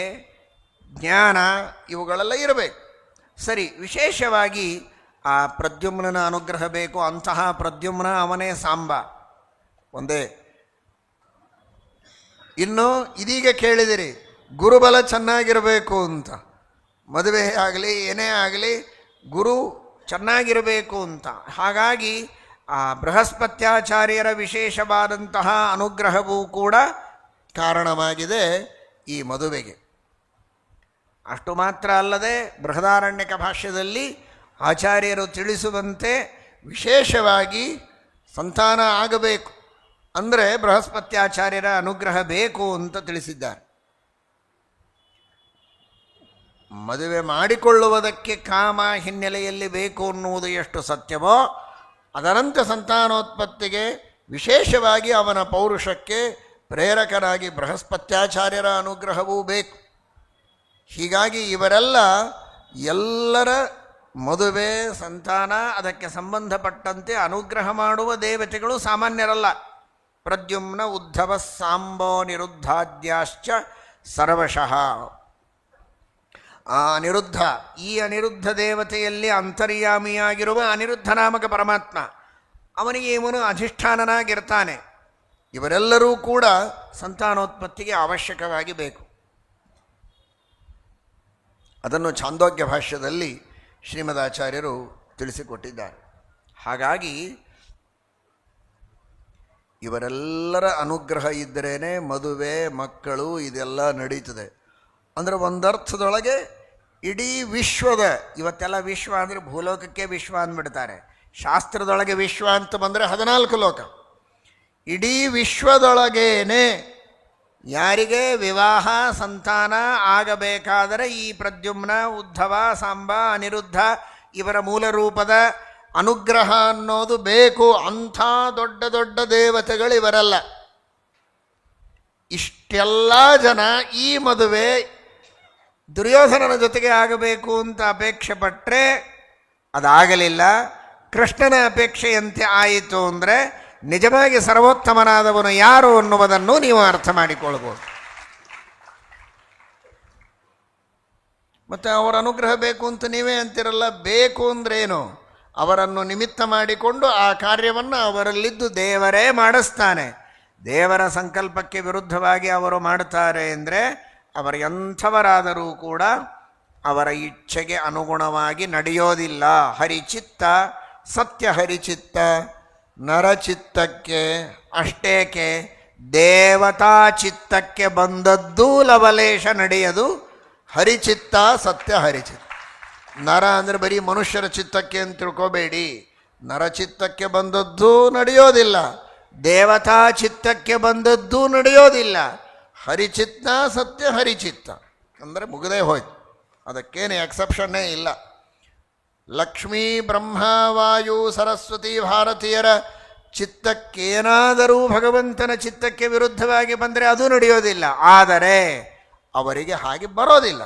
ಜ್ಞಾನ ಇವುಗಳೆಲ್ಲ ಇರಬೇಕು. ಸರಿ, ವಿಶೇಷವಾಗಿ ಆ ಪ್ರದ್ಯುಮ್ನನ ಅನುಗ್ರಹ ಬೇಕು. ಅಂತಹ ಪ್ರದ್ಯುಮ್ನ ಅವನೇ ಸಾಂಬ ಒಂದೇ. ಇನ್ನು ಇದೀಗ ಕೇಳಿದಿರಿ, ಗುರುಬಲ ಚೆನ್ನಾಗಿರಬೇಕು ಅಂತ. ಮದುವೆ ಆಗಲಿ ಏನೇ ಆಗಲಿ ಗುರು ಚೆನ್ನಾಗಿರಬೇಕು ಅಂತ. ಹಾಗಾಗಿ ಆ ಬೃಹಸ್ಪತ್ಯಾಚಾರ್ಯರ ವಿಶೇಷವಾದಂತಹ ಅನುಗ್ರಹವೂ ಕೂಡ ಕಾರಣವಾಗಿದೆ ಈ ಮದುವೆಗೆ. ಅಷ್ಟು ಮಾತ್ರ ಅಲ್ಲದೆ ಬೃಹದಾರಣ್ಯಕ ಭಾಷ್ಯದಲ್ಲಿ ಆಚಾರ್ಯರು ತಿಳಿಸುವಂತೆ ವಿಶೇಷವಾಗಿ ಸಂತಾನ ಆಗಬೇಕು ಅಂದರೆ ಬೃಹಸ್ಪತ್ಯಾಚಾರ್ಯರ ಅನುಗ್ರಹ ಬೇಕು ಅಂತ ತಿಳಿಸಿದ್ದಾರೆ. ಮದುವೆ ಮಾಡಿಕೊಳ್ಳುವುದಕ್ಕೆ ಕಾಮ ಹಿನ್ನೆಲೆಯಲ್ಲಿ ಬೇಕು ಅನ್ನುವುದು ಎಷ್ಟು ಸತ್ಯವೋ, ಅದರಂತೆ ಸಂತಾನೋತ್ಪತ್ತಿಗೆ ವಿಶೇಷವಾಗಿ ಅವನ ಪೌರುಷಕ್ಕೆ ಪ್ರೇರಕರಾಗಿ ಬೃಹಸ್ಪತ್ಯಾಚಾರ್ಯರ ಅನುಗ್ರಹವೂ ಬೇಕು. ಹೀಗಾಗಿ ಇವರೆಲ್ಲ ಎಲ್ಲರ ಮದುವೆ, ಸಂತಾನ, ಅದಕ್ಕೆ ಸಂಬಂಧಪಟ್ಟಂತೆ ಅನುಗ್ರಹ ಮಾಡುವ ದೇವತೆಗಳು ಸಾಮಾನ್ಯರಲ್ಲ. ಪ್ರದ್ಯುಮ್ನ ಉದ್ಧವ ಸಾಂಬೋ ನಿರುದ್ಧಾದ್ಯಾಶ್ಚ ಸರ್ವಶಃ. ಆ ಅನಿರುದ್ಧ, ಈ ಅನಿರುದ್ಧ ದೇವತೆಯಲ್ಲಿ ಅಂತರ್ಯಾಮಿಯಾಗಿರುವ ಅನಿರುದ್ಧ ನಾಮಕ ಪರಮಾತ್ಮ, ಅವನಿಗೆ ಇವನು ಅಧಿಷ್ಠಾನನಾಗಿರ್ತಾನೆ. ಇವರೆಲ್ಲರೂ ಕೂಡ ಸಂತಾನೋತ್ಪತ್ತಿಗೆ ಅವಶ್ಯಕವಾಗಿ ಬೇಕು. ಅದನ್ನು ಛಾಂದೋಗ್ಯ ಭಾಷ್ಯದಲ್ಲಿ ಶ್ರೀಮದಾಚಾರ್ಯರು ತಿಳಿಸಿಕೊಟ್ಟಿದ್ದಾರೆ. ಹಾಗಾಗಿ ಇವರೆಲ್ಲರ ಅನುಗ್ರಹ ಇದ್ದರೇನೆ ಮದುವೆ, ಮಕ್ಕಳು ಇದೆಲ್ಲ ನಡೀತದೆ. ಅಂದರೆ ಒಂದರ್ಥದೊಳಗೆ ಇಡೀ ವಿಶ್ವದ, ಇವತ್ತೆಲ್ಲ ವಿಶ್ವ ಅಂದರೆ ಭೂಲೋಕಕ್ಕೆ ವಿಶ್ವ ಅಂದ್ಬಿಡ್ತಾರೆ. ಶಾಸ್ತ್ರದೊಳಗೆ ವಿಶ್ವ ಅಂತ ಬಂದರೆ 14 ಲೋಕ. ಇಡೀ ವಿಶ್ವದೊಳಗೇನೆ ಯಾರಿಗೆ ವಿವಾಹ ಸಂತಾನ ಆಗಬೇಕಾದರೆ ಈ ಪ್ರದ್ಯುಮ್ನ, ಉದ್ಧವ, ಸಾಂಬ, ಅನಿರುದ್ಧ ಇವರ ಮೂಲ ರೂಪದ ಅನುಗ್ರಹ ಅನ್ನೋದು ಬೇಕು. ಅಂಥ ದೊಡ್ಡ ದೊಡ್ಡ ದೇವತೆಗಳು ಇವರಲ್ಲ. ಇಷ್ಟೆಲ್ಲ ಜನ ಈ ಮದುವೆ ದುರ್ಯೋಧನನ ಜೊತೆಗೆ ಆಗಬೇಕು ಅಂತ ಅಪೇಕ್ಷೆ ಪಟ್ಟರೆ ಅದಾಗಲಿಲ್ಲ. ಕೃಷ್ಣನ ಅಪೇಕ್ಷೆಯಂತೆ ಆಯಿತು ಅಂದರೆ ನಿಜವಾಗಿ ಸರ್ವೋತ್ತಮನಾದವನು ಯಾರು ಅನ್ನುವುದನ್ನು ನೀವು ಅರ್ಥ ಮಾಡಿಕೊಳ್ಬೋದು. ಮತ್ತು ಅವರ ಅನುಗ್ರಹ ಬೇಕು ಅಂತ ನೀವೇ ಅಂತಿರಲ್ಲ. ಬೇಕು ಅಂದ್ರೇನು? ಅವರನ್ನು ನಿಮಿತ್ತ ಮಾಡಿಕೊಂಡು ಆ ಕಾರ್ಯವನ್ನು ಅವರಲ್ಲಿದ್ದು ದೇವರೇ ಮಾಡಿಸ್ತಾನೆ. ದೇವರ ಸಂಕಲ್ಪಕ್ಕೆ ವಿರುದ್ಧವಾಗಿ ಅವರು ಮಾಡ್ತಾರೆ ಅಂದರೆ ಅವರು ಎಂಥವರಾದರೂ ಕೂಡ ಅವರ ಇಚ್ಛೆಗೆ ಅನುಗುಣವಾಗಿ ನಡೆಯೋದಿಲ್ಲ. ಹರಿಚಿತ್ತ, ಸತ್ಯ ಹರಿಚಿತ್ತ, ನರಚಿತ್ತಕ್ಕೆ ಅಷ್ಟೇಕೆ ದೇವತಾ ಚಿತ್ತಕ್ಕೆ ಬಂದದ್ದೂ ಲವಲೇಶ ನಡೆಯದು. ಹರಿಚಿತ್ತ, ಸತ್ಯ ಹರಿಚಿತ್ತ. ನರ ಅಂದರೆ ಬರೀ ಮನುಷ್ಯರ ಚಿತ್ತಕ್ಕೆ ಅಂತ ತಿಳ್ಕೋಬೇಡಿ. ನರಚಿತ್ತಕ್ಕೆ ಬಂದದ್ದೂ ನಡೆಯೋದಿಲ್ಲ, ದೇವತಾ ಚಿತ್ತಕ್ಕೆ ಬಂದದ್ದೂ ನಡೆಯೋದಿಲ್ಲ. ಹರಿಚಿತ್ತ, ಸತ್ಯ ಹರಿಚಿತ್ತ ಅಂದರೆ ಮುಗದೇ ಹೋಯ್ತು. ಅದಕ್ಕೇನು ಎಕ್ಸೆಪ್ಷನ್ನೇ ಇಲ್ಲ. ಲಕ್ಷ್ಮೀ, ಬ್ರಹ್ಮ, ವಾಯು, ಸರಸ್ವತಿ, ಭಾರತೀಯರ ಚಿತ್ತಕ್ಕೇನಾದರೂ ಭಗವಂತನ ಚಿತ್ತಕ್ಕೆ ವಿರುದ್ಧವಾಗಿ ಬಂದರೆ ಅದು ನಡೆಯೋದಿಲ್ಲ. ಆದರೆ ಅವರಿಗೆ ಹಾಗೆ ಬರೋದಿಲ್ಲ.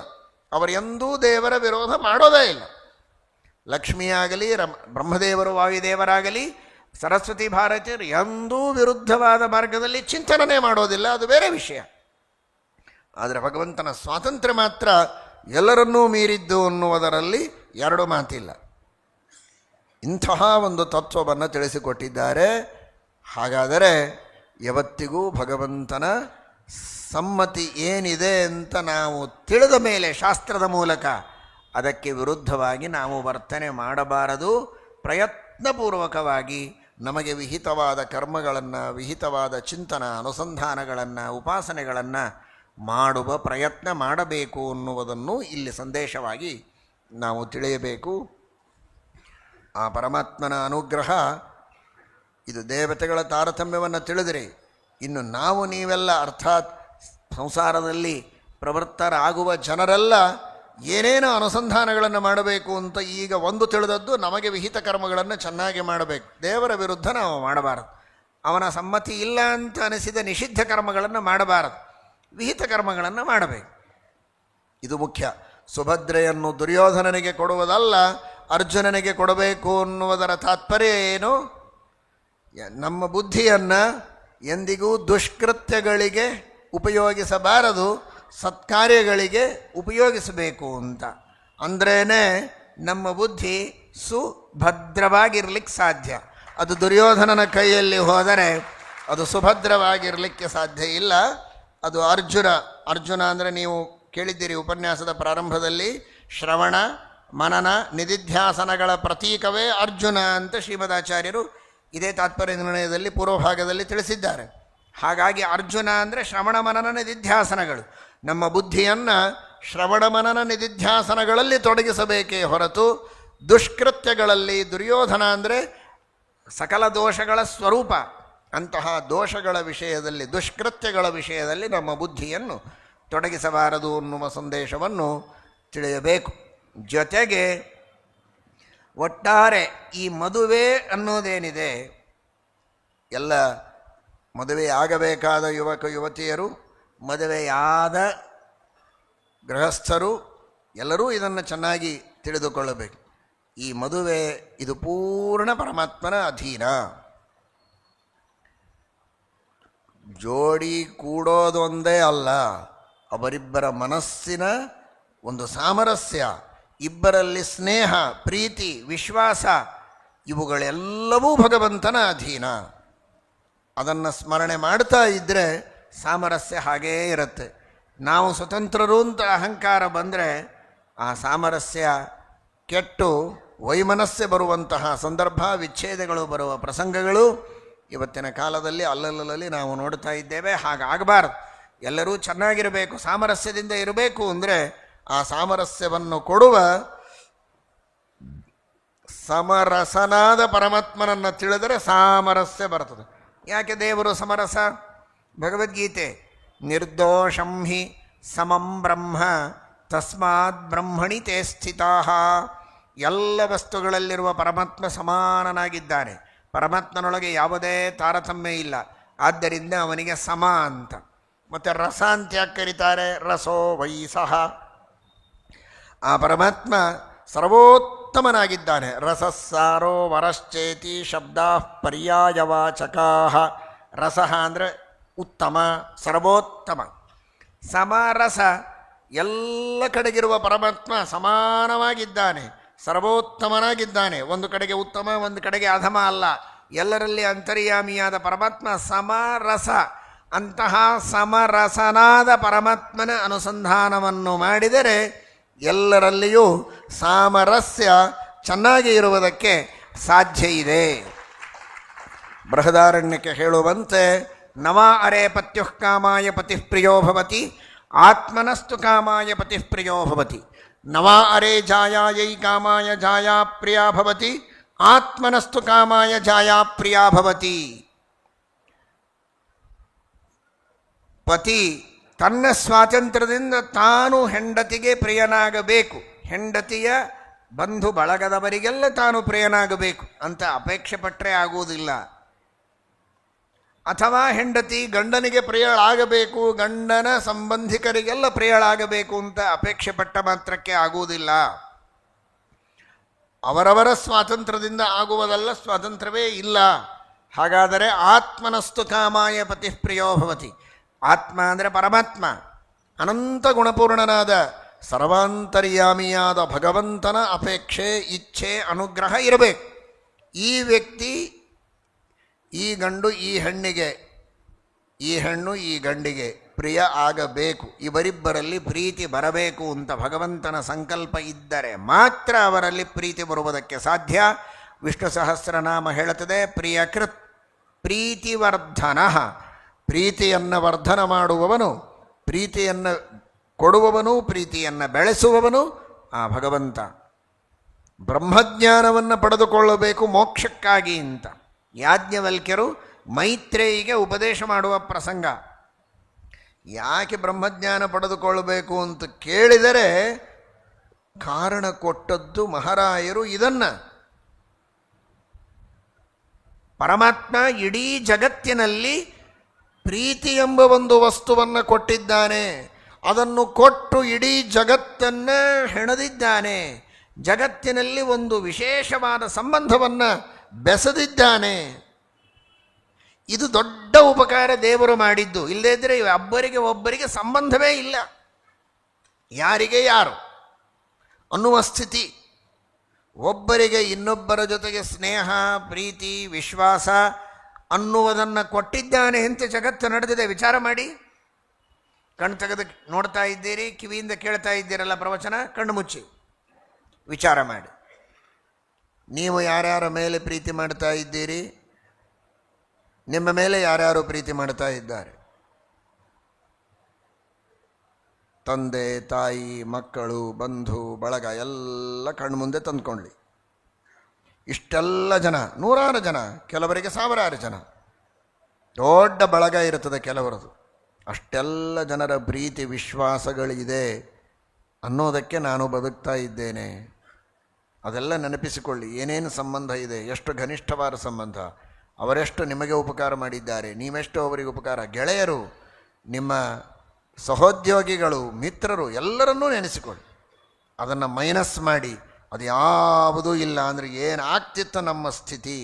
ಅವರು ಎಂದೂ ದೇವರ ವಿರೋಧ ಮಾಡೋದೇ ಇಲ್ಲ. ಲಕ್ಷ್ಮಿಯಾಗಲಿ, ಬ್ರಹ್ಮದೇವರು, ವಾಯುದೇವರಾಗಲಿ, ಸರಸ್ವತಿ, ಭಾರತೀಯರು ಎಂದೂ ವಿರುದ್ಧವಾದ ಮಾರ್ಗದಲ್ಲಿ ಚಿಂತನೆ ಮಾಡೋದಿಲ್ಲ. ಅದು ಬೇರೆ ವಿಷಯ. ಆದರೆ ಭಗವಂತನ ಸ್ವಾತಂತ್ರ್ಯ ಮಾತ್ರ ಎಲ್ಲರನ್ನೂ ಮೀರಿದ್ದು ಅನ್ನುವುದರಲ್ಲಿ ಎರಡು ಮಾತಿಲ್ಲ. ಇಂತಹ ಒಂದು ತತ್ವವನ್ನು ತಿಳಿಸಿಕೊಟ್ಟಿದ್ದಾರೆ. ಹಾಗಾದರೆ ಯಾವತ್ತಿಗೂ ಭಗವಂತನ ಸಮ್ಮತಿ ಏನಿದೆ ಅಂತ ನಾವು ತಿಳಿದ ಮೇಲೆ ಶಾಸ್ತ್ರದ ಮೂಲಕ ಅದಕ್ಕೆ ವಿರುದ್ಧವಾಗಿ ನಾವು ವರ್ತನೆ ಮಾಡಬಾರದು. ಪ್ರಯತ್ನಪೂರ್ವಕವಾಗಿ ನಮಗೆ ವಿಹಿತವಾದ ಕರ್ಮಗಳನ್ನು, ವಿಹಿತವಾದ ಚಿಂತನ, ಅನುಸಂಧಾನಗಳನ್ನು, ಉಪಾಸನೆಗಳನ್ನು ಮಾಡುವ ಪ್ರಯತ್ನ ಮಾಡಬೇಕು ಅನ್ನುವುದನ್ನು ಇಲ್ಲಿ ಸಂದೇಶವಾಗಿ ನಾವು ತಿಳಿಯಬೇಕು. ಆ ಪರಮಾತ್ಮನ ಅನುಗ್ರಹ ಇದು ದೇವತೆಗಳ ತಾರತಮ್ಯವನ್ನು ತಿಳಿದಿರಿ. ಇನ್ನು ನಾವು ನೀವೆಲ್ಲ ಅರ್ಥಾತ್ ಸಂಸಾರದಲ್ಲಿ ಪ್ರವೃತ್ತರಾಗುವ ಜನರೆಲ್ಲ ಏನೇನು ಅನುಸಂಧಾನಗಳನ್ನು ಮಾಡಬೇಕು ಅಂತ ಈಗ ಒಂದು ತಿಳಿದದ್ದು, ನಮಗೆ ವಿಹಿತ ಕರ್ಮಗಳನ್ನು ಚೆನ್ನಾಗಿ ಮಾಡಬೇಕು. ದೇವರ ವಿರುದ್ಧ ನಾವು ಮಾಡಬಾರದು. ಅವನ ಸಮ್ಮತಿ ಇಲ್ಲ ಅಂತ ಅನಿಸಿದ ನಿಷಿದ್ಧ ಕರ್ಮಗಳನ್ನು ಮಾಡಬಾರದು. ವಿಹಿತ ಕರ್ಮಗಳನ್ನು ಮಾಡಬೇಕು. ಇದು ಮುಖ್ಯ. ಸುಭದ್ರೆಯನ್ನು ದುರ್ಯೋಧನನಿಗೆ ಕೊಡುವುದಲ್ಲ, ಅರ್ಜುನನಿಗೆ ಕೊಡಬೇಕು ಅನ್ನುವುದರ ತಾತ್ಪರ್ಯ ಏನು? ನಮ್ಮ ಬುದ್ಧಿಯನ್ನು ಎಂದಿಗೂ ದುಷ್ಕೃತ್ಯಗಳಿಗೆ ಉಪಯೋಗಿಸಬಾರದು, ಸತ್ಕಾರ್ಯಗಳಿಗೆ ಉಪಯೋಗಿಸಬೇಕು ಅಂತ. ಅಂದ್ರೇ ನಮ್ಮ ಬುದ್ಧಿ ಸುಭದ್ರವಾಗಿರ್ಲಿಕ್ಕೆ ಸಾಧ್ಯ. ಅದು ದುರ್ಯೋಧನನ ಕೈಯಲ್ಲಿ ಹೋದರೆ ಅದು ಸುಭದ್ರವಾಗಿರಲಿಕ್ಕೆ ಸಾಧ್ಯ ಇಲ್ಲ. ಅದು ಅರ್ಜುನ ಅಂದರೆ ನೀವು ಕೇಳಿದ್ದೀರಿ ಉಪನ್ಯಾಸದ ಪ್ರಾರಂಭದಲ್ಲಿ, ಶ್ರವಣ ಮನನ ನಿಧಿಧ್ಯಾಸನಗಳ ಪ್ರತೀಕವೇ ಅರ್ಜುನ ಅಂತ ಶ್ರೀಮದಾಚಾರ್ಯರು ಇದೇ ತಾತ್ಪರ್ಯ ನಿರ್ಣಯದಲ್ಲಿ ಪೂರ್ವಭಾಗದಲ್ಲಿ ತಿಳಿಸಿದ್ದಾರೆ. ಹಾಗಾಗಿ ಅರ್ಜುನ ಅಂದರೆ ಶ್ರವಣ ಮನನ ನಿಧಿಧ್ಯಾಸನಗಳು. ನಮ್ಮ ಬುದ್ಧಿಯನ್ನು ಶ್ರವಣ ಮನನ ನಿಧಿಧ್ಯಾಸನಗಳಲ್ಲಿ ತೊಡಗಿಸಬೇಕೇ ಹೊರತು ದುಷ್ಕೃತ್ಯಗಳಲ್ಲಿ, ದುರ್ಯೋಧನ ಅಂದರೆ ಸಕಲ ದೋಷಗಳ ಸ್ವರೂಪ, ಅಂತಹ ದೋಷಗಳ ವಿಷಯದಲ್ಲಿ, ದುಷ್ಕೃತ್ಯಗಳ ವಿಷಯದಲ್ಲಿ ನಮ್ಮ ಬುದ್ಧಿಯನ್ನು ತೊಡಗಿಸಬಾರದು ಅನ್ನುವ ಸಂದೇಶವನ್ನು ತಿಳಿಯಬೇಕು. ಜೊತೆಗೆ ಒಟ್ಟಾರೆ ಈ ಮದುವೆ ಅನ್ನೋದೇನಿದೆ, ಎಲ್ಲ ಮದುವೆಯಾಗಬೇಕಾದ ಯುವಕ ಯುವತಿಯರು, ಮದುವೆಯಾದ ಗೃಹಸ್ಥರು ಎಲ್ಲರೂ ಇದನ್ನು ಚೆನ್ನಾಗಿ ತಿಳಿದುಕೊಳ್ಳಬೇಕು. ಈ ಮದುವೆ ಇದು ಪೂರ್ಣ ಪರಮಾತ್ಮನ ಅಧೀನ. ಜೋಡಿ ಕೂಡೋದೊಂದೇ ಅಲ್ಲ, ಅವರಿಬ್ಬರ ಮನಸ್ಸಿನ ಒಂದು ಸಾಮರಸ್ಯ, ಇಬ್ಬರಲ್ಲಿ ಸ್ನೇಹ, ಪ್ರೀತಿ, ವಿಶ್ವಾಸ ಇವುಗಳೆಲ್ಲವೂ ಭಗವಂತನ ಅಧೀನ. ಅದನ್ನು ಸ್ಮರಣೆ ಮಾಡ್ತಾ ಇದ್ದರೆ ಸಾಮರಸ್ಯ ಹಾಗೇ ಇರುತ್ತೆ. ನಾವು ಸ್ವತಂತ್ರರು ಅಂತ ಅಹಂಕಾರ ಬಂದರೆ ಆ ಸಾಮರಸ್ಯ ಕೆಟ್ಟು ವೈಮನಸ್ಸೆ ಬರುವಂತಹ ಸಂದರ್ಭ, ವಿಚ್ಛೇದಗಳು ಬರುವ ಪ್ರಸಂಗಗಳು ಇವತ್ತಿನ ಕಾಲದಲ್ಲಿ ಅಲ್ಲಲ್ಲಲ್ಲಿ ನಾವು ನೋಡ್ತಾ ಇದ್ದೇವೆ. ಹಾಗಾಗಬಾರ್ದು. ಎಲ್ಲರೂ ಚೆನ್ನಾಗಿರಬೇಕು, ಸಾಮರಸ್ಯದಿಂದ ಇರಬೇಕು ಅಂದರೆ ಆ ಸಾಮರಸ್ಯವನ್ನು ಕೊಡುವ ಸಮರಸನಾದ ಪರಮಾತ್ಮನನ್ನು ತಿಳಿದರೆ ಸಾಮರಸ್ಯ ಬರ್ತದೆ. ಯಾಕೆ ದೇವರು ಸಮರಸ? ಭಗವದ್ಗೀತೆ ನಿರ್ದೋಷಂ ಹಿ ಸಮಂ ಬ್ರಹ್ಮ ತಸ್ಮಾತ್ ಬ್ರಹ್ಮಣಿ ತೇ ಸ್ಥಿತಾ. ಎಲ್ಲ ವಸ್ತುಗಳಲ್ಲಿರುವ ಪರಮಾತ್ಮ ಸಮಾನನಾಗಿದ್ದಾನೆ. ಪರಮಾತ್ಮನೊಳಗೆ ಯಾವುದೇ ತಾರತಮ್ಯ ಇಲ್ಲ. ಆದ್ದರಿಂದ ಅವನಿಗೆ ಸಮ ಅಂತ. ಮತ್ತು ರಸ ಅಂತ ಯಾಕೆ ಕರೀತಾರೆ? ರಸೋ ವೈಸಃ. ಆ ಪರಮಾತ್ಮ ಸರ್ವೋತ್ತಮನಾಗಿದ್ದಾನೆ. ರಸಸ್ಸಾರೋ ವರಶ್ಚೇತಿ ಶಬ್ದಾ ಪರ್ಯಾಯವಾಚಕಾ. ರಸಃ ಅಂದರೆ ಉತ್ತಮ, ಸರ್ವೋತ್ತಮ. ಸಮರಸ, ಎಲ್ಲ ಕಡೆಗಿರುವ ಪರಮಾತ್ಮ ಸಮಾನವಾಗಿದ್ದಾನೆ, ಸರ್ವೋತ್ತಮನಾಗಿದ್ದಾನೆ. ಒಂದು ಕಡೆಗೆ ಉತ್ತಮ, ಒಂದು ಕಡೆಗೆ ಅಧಮ ಅಲ್ಲ. ಎಲ್ಲರಲ್ಲಿ ಅಂತರ್ಯಾಮಿಯಾದ ಪರಮಾತ್ಮ ಸಮರಸ. ಅಂತಹ ಸಮರಸನಾದ ಪರಮಾತ್ಮನ ಅನುಸಂಧಾನವನ್ನು ಮಾಡಿದರೆ ಎಲ್ಲರಲ್ಲಿಯೂ ಸಾಮರಸ್ಯ ಚೆನ್ನಾಗಿ ಇರುವುದಕ್ಕೆ ಸಾಧ್ಯ ಇದೆ. ಬೃಹದಾರಣ್ಯಕ್ಕೆ ಹೇಳುವಂತೆ ನವ ಅರೆ ಪತ್ಯುಃ ಕಾಮಾಯ ಪತಿಃ ಪ್ರಿಯೋ ಭವತಿ ಆತ್ಮನಸ್ತು ಕಾಮಾಯ ಪತಿಃ ಪ್ರಿಯೋ ಭವತಿ. ನವ ಅರೆ ಜಾಯಾಯೈ ಕಾಮಾಯ ಜಾಯಾ ಪ್ರಿಯಾ ಭವತಿ ಆತ್ಮನಸ್ತು ಕಾಮಾಯ ಜಾಯಾ ಪ್ರಿಯಾ ಭವತಿ. ಪತಿ ತನ್ನ ಸ್ವಾತಂತ್ರ್ಯದಿಂದ ತಾನು ಹೆಂಡತಿಗೆ ಪ್ರಿಯನಾಗಬೇಕು, ಹೆಂಡತಿಯ ಬಂಧು ಬಳಗದವರಿಗೆಲ್ಲ ತಾನು ಪ್ರಿಯನಾಗಬೇಕು ಅಂತ ಅಪೇಕ್ಷೆ ಪಟ್ಟರೆ ಆಗುವುದಿಲ್ಲ. ಅಥವಾ ಹೆಂಡತಿ ಗಂಡನಿಗೆ ಪ್ರಿಯಳಾಗಬೇಕು, ಗಂಡನ ಸಂಬಂಧಿಕರಿಗೆಲ್ಲ ಪ್ರಿಯಳಾಗಬೇಕು ಅಂತ ಅಪೇಕ್ಷೆ ಪಟ್ಟ ಮಾತ್ರಕ್ಕೆ ಆಗುವುದಿಲ್ಲ. ಅವರವರ ಸ್ವಾತಂತ್ರ್ಯದಿಂದ ಆಗುವುದಲ್ಲ, ಸ್ವಾತಂತ್ರ್ಯವೇ ಇಲ್ಲ. ಹಾಗಾದರೆ ಆತ್ಮನಸ್ತು ಕಾಮಾಯ ಪತಿಃ ಪ್ರಿಯೋ ಭವತಿ. ಆತ್ಮ ಅಂದರೆ ಪರಮಾತ್ಮ, ಅನಂತ ಗುಣಪೂರ್ಣನಾದ ಸರ್ವಾಂತರ್ಯಾಮಿಯಾದ ಭಗವಂತನ ಅಪೇಕ್ಷೆ, ಇಚ್ಛೆ, ಅನುಗ್ರಹ ಇರಬೇಕು. ಈ ವ್ಯಕ್ತಿ, ಈ ಗಂಡು ಈ ಹೆಣ್ಣಿಗೆ, ಈ ಹೆಣ್ಣು ಈ ಗಂಡಿಗೆ ಪ್ರಿಯ ಆಗಬೇಕು, ಇವರಿಬ್ಬರಲ್ಲಿ ಪ್ರೀತಿ ಬರಬೇಕು ಅಂತ ಭಗವಂತನ ಸಂಕಲ್ಪ ಇದ್ದರೆ ಮಾತ್ರ ಅವರಲ್ಲಿ ಪ್ರೀತಿ ಬರುವುದಕ್ಕೆ ಸಾಧ್ಯ. ವಿಷ್ಣು ಸಹಸ್ರನಾಮ ಹೇಳುತ್ತದೆ, ಪ್ರಿಯಕೃತ್ ಪ್ರೀತಿವರ್ಧನ. ಪ್ರೀತಿಯನ್ನು ವರ್ಧನ ಮಾಡುವವನು, ಪ್ರೀತಿಯನ್ನು ಕೊಡುವವನು, ಪ್ರೀತಿಯನ್ನು ಬೆಳೆಸುವವನು ಆ ಭಗವಂತ. ಬ್ರಹ್ಮಜ್ಞಾನವನ್ನು ಪಡೆದುಕೊಳ್ಳಬೇಕು ಮೋಕ್ಷಕ್ಕಾಗಿ ಅಂತ ಯಾಜ್ಞವಲ್ಕ್ಯರು ಮೈತ್ರೇಯಿಗೆ ಉಪದೇಶ ಮಾಡುವ ಪ್ರಸಂಗ. ಯಾಕೆ ಬ್ರಹ್ಮಜ್ಞಾನ ಪಡೆದುಕೊಳ್ಳಬೇಕು ಅಂತ ಕೇಳಿದರೆ ಕಾರಣ ಕೊಟ್ಟದ್ದು ಮಹಾರಾಯರು ಇದನ್ನು. ಪರಮಾತ್ಮ ಇಡೀ ಜಗತ್ತಿನಲ್ಲಿ ಪ್ರೀತಿ ಎಂಬ ಒಂದು ವಸ್ತುವನ್ನು ಕೊಟ್ಟಿದ್ದಾನೆ. ಅದನ್ನು ಕೊಟ್ಟು ಇಡೀ ಜಗತ್ತನ್ನು ಹೆಣೆದಿದ್ದಾನೆ. ಜಗತ್ತಿನಲ್ಲಿ ಒಂದು ವಿಶೇಷವಾದ ಸಂಬಂಧವನ್ನು ಬೆಸೆದಿದ್ದಾನೆ. ಇದು ದೊಡ್ಡ ಉಪಕಾರ ದೇವರು ಮಾಡಿದ್ದು. ಇಲ್ಲದೇ ಇದ್ದರೆ ಒಬ್ಬರಿಗೆ ಒಬ್ಬರಿಗೆ ಸಂಬಂಧವೇ ಇಲ್ಲ, ಯಾರಿಗೆ ಯಾರು ಅನ್ನುವ ಸ್ಥಿತಿ. ಒಬ್ಬರಿಗೆ ಇನ್ನೊಬ್ಬರ ಜೊತೆಗೆ ಸ್ನೇಹ, ಪ್ರೀತಿ, ವಿಶ್ವಾಸ ಅನ್ನುವುದನ್ನು ಕೊಟ್ಟಿದ್ದಾನೆ ಅಂತ ಜಗತ್ತು ನಡೆದಿದೆ. ವಿಚಾರ ಮಾಡಿ. ಕಣ್ಣು ತೆಗೆದು ನೋಡ್ತಾ ಇದ್ದೀರಿ, ಕಿವಿಯಿಂದ ಕೇಳ್ತಾ ಇದ್ದೀರಲ್ಲ ಪ್ರವಚನ, ಕಣ್ಣು ಮುಚ್ಚಿ ವಿಚಾರ ಮಾಡಿ. ನೀವು ಯಾರ್ಯಾರ ಮೇಲೆ ಪ್ರೀತಿ ಮಾಡ್ತಾ ಇದ್ದೀರಿ? ನಿಮ್ಮ ಮೇಲೆ ಯಾರ್ಯಾರು ಪ್ರೀತಿ ಮಾಡ್ತಾ ಇದ್ದಾರೆ? ತಂದೆ, ತಾಯಿ, ಮಕ್ಕಳು, ಬಂಧು ಬಳಗ ಎಲ್ಲ ಕಣ್ಣು ಮುಂದೆ ತಂದ್ಕೊಳ್ಳಿ. ಇಷ್ಟೆಲ್ಲ ಜನ, ನೂರಾರು ಜನ, ಕೆಲವರಿಗೆ ಸಾವಿರಾರು ಜನ, ದೊಡ್ಡ ಬಳಗ ಇರುತ್ತದೆ ಕೆಲವರದು. ಅಷ್ಟೆಲ್ಲ ಜನರ ಪ್ರೀತಿ ವಿಶ್ವಾಸಗಳಿದೆ ಅನ್ನೋದಕ್ಕೆ ನಾನು ಬದುಕ್ತಾ ಇದ್ದೇನೆ. ಅದೆಲ್ಲ ನೆನಪಿಸಿಕೊಳ್ಳಿ. ಏನೇನು ಸಂಬಂಧ ಇದೆ, ಎಷ್ಟು ಘನಿಷ್ಠವಾದ ಸಂಬಂಧ, ಅವರೆಷ್ಟು ನಿಮಗೆ ಉಪಕಾರ ಮಾಡಿದ್ದಾರೆ, ನೀವೆಷ್ಟು ಅವರಿಗೆ ಉಪಕಾರ. ಗೆಳೆಯರು, ನಿಮ್ಮ ಸಹೋದ್ಯೋಗಿಗಳು, ಮಿತ್ರರು ಎಲ್ಲರನ್ನೂ ನೆನೆಸಿಕೊಳ್ಳಿ. ಅದನ್ನು ಮೈನಸ್ ಮಾಡಿ ಅದು ಯಾವುದೂ ಇಲ್ಲ ಅಂದರೆ ಏನಾಗ್ತಿತ್ತು ನಮ್ಮ ಸ್ಥಿತಿ.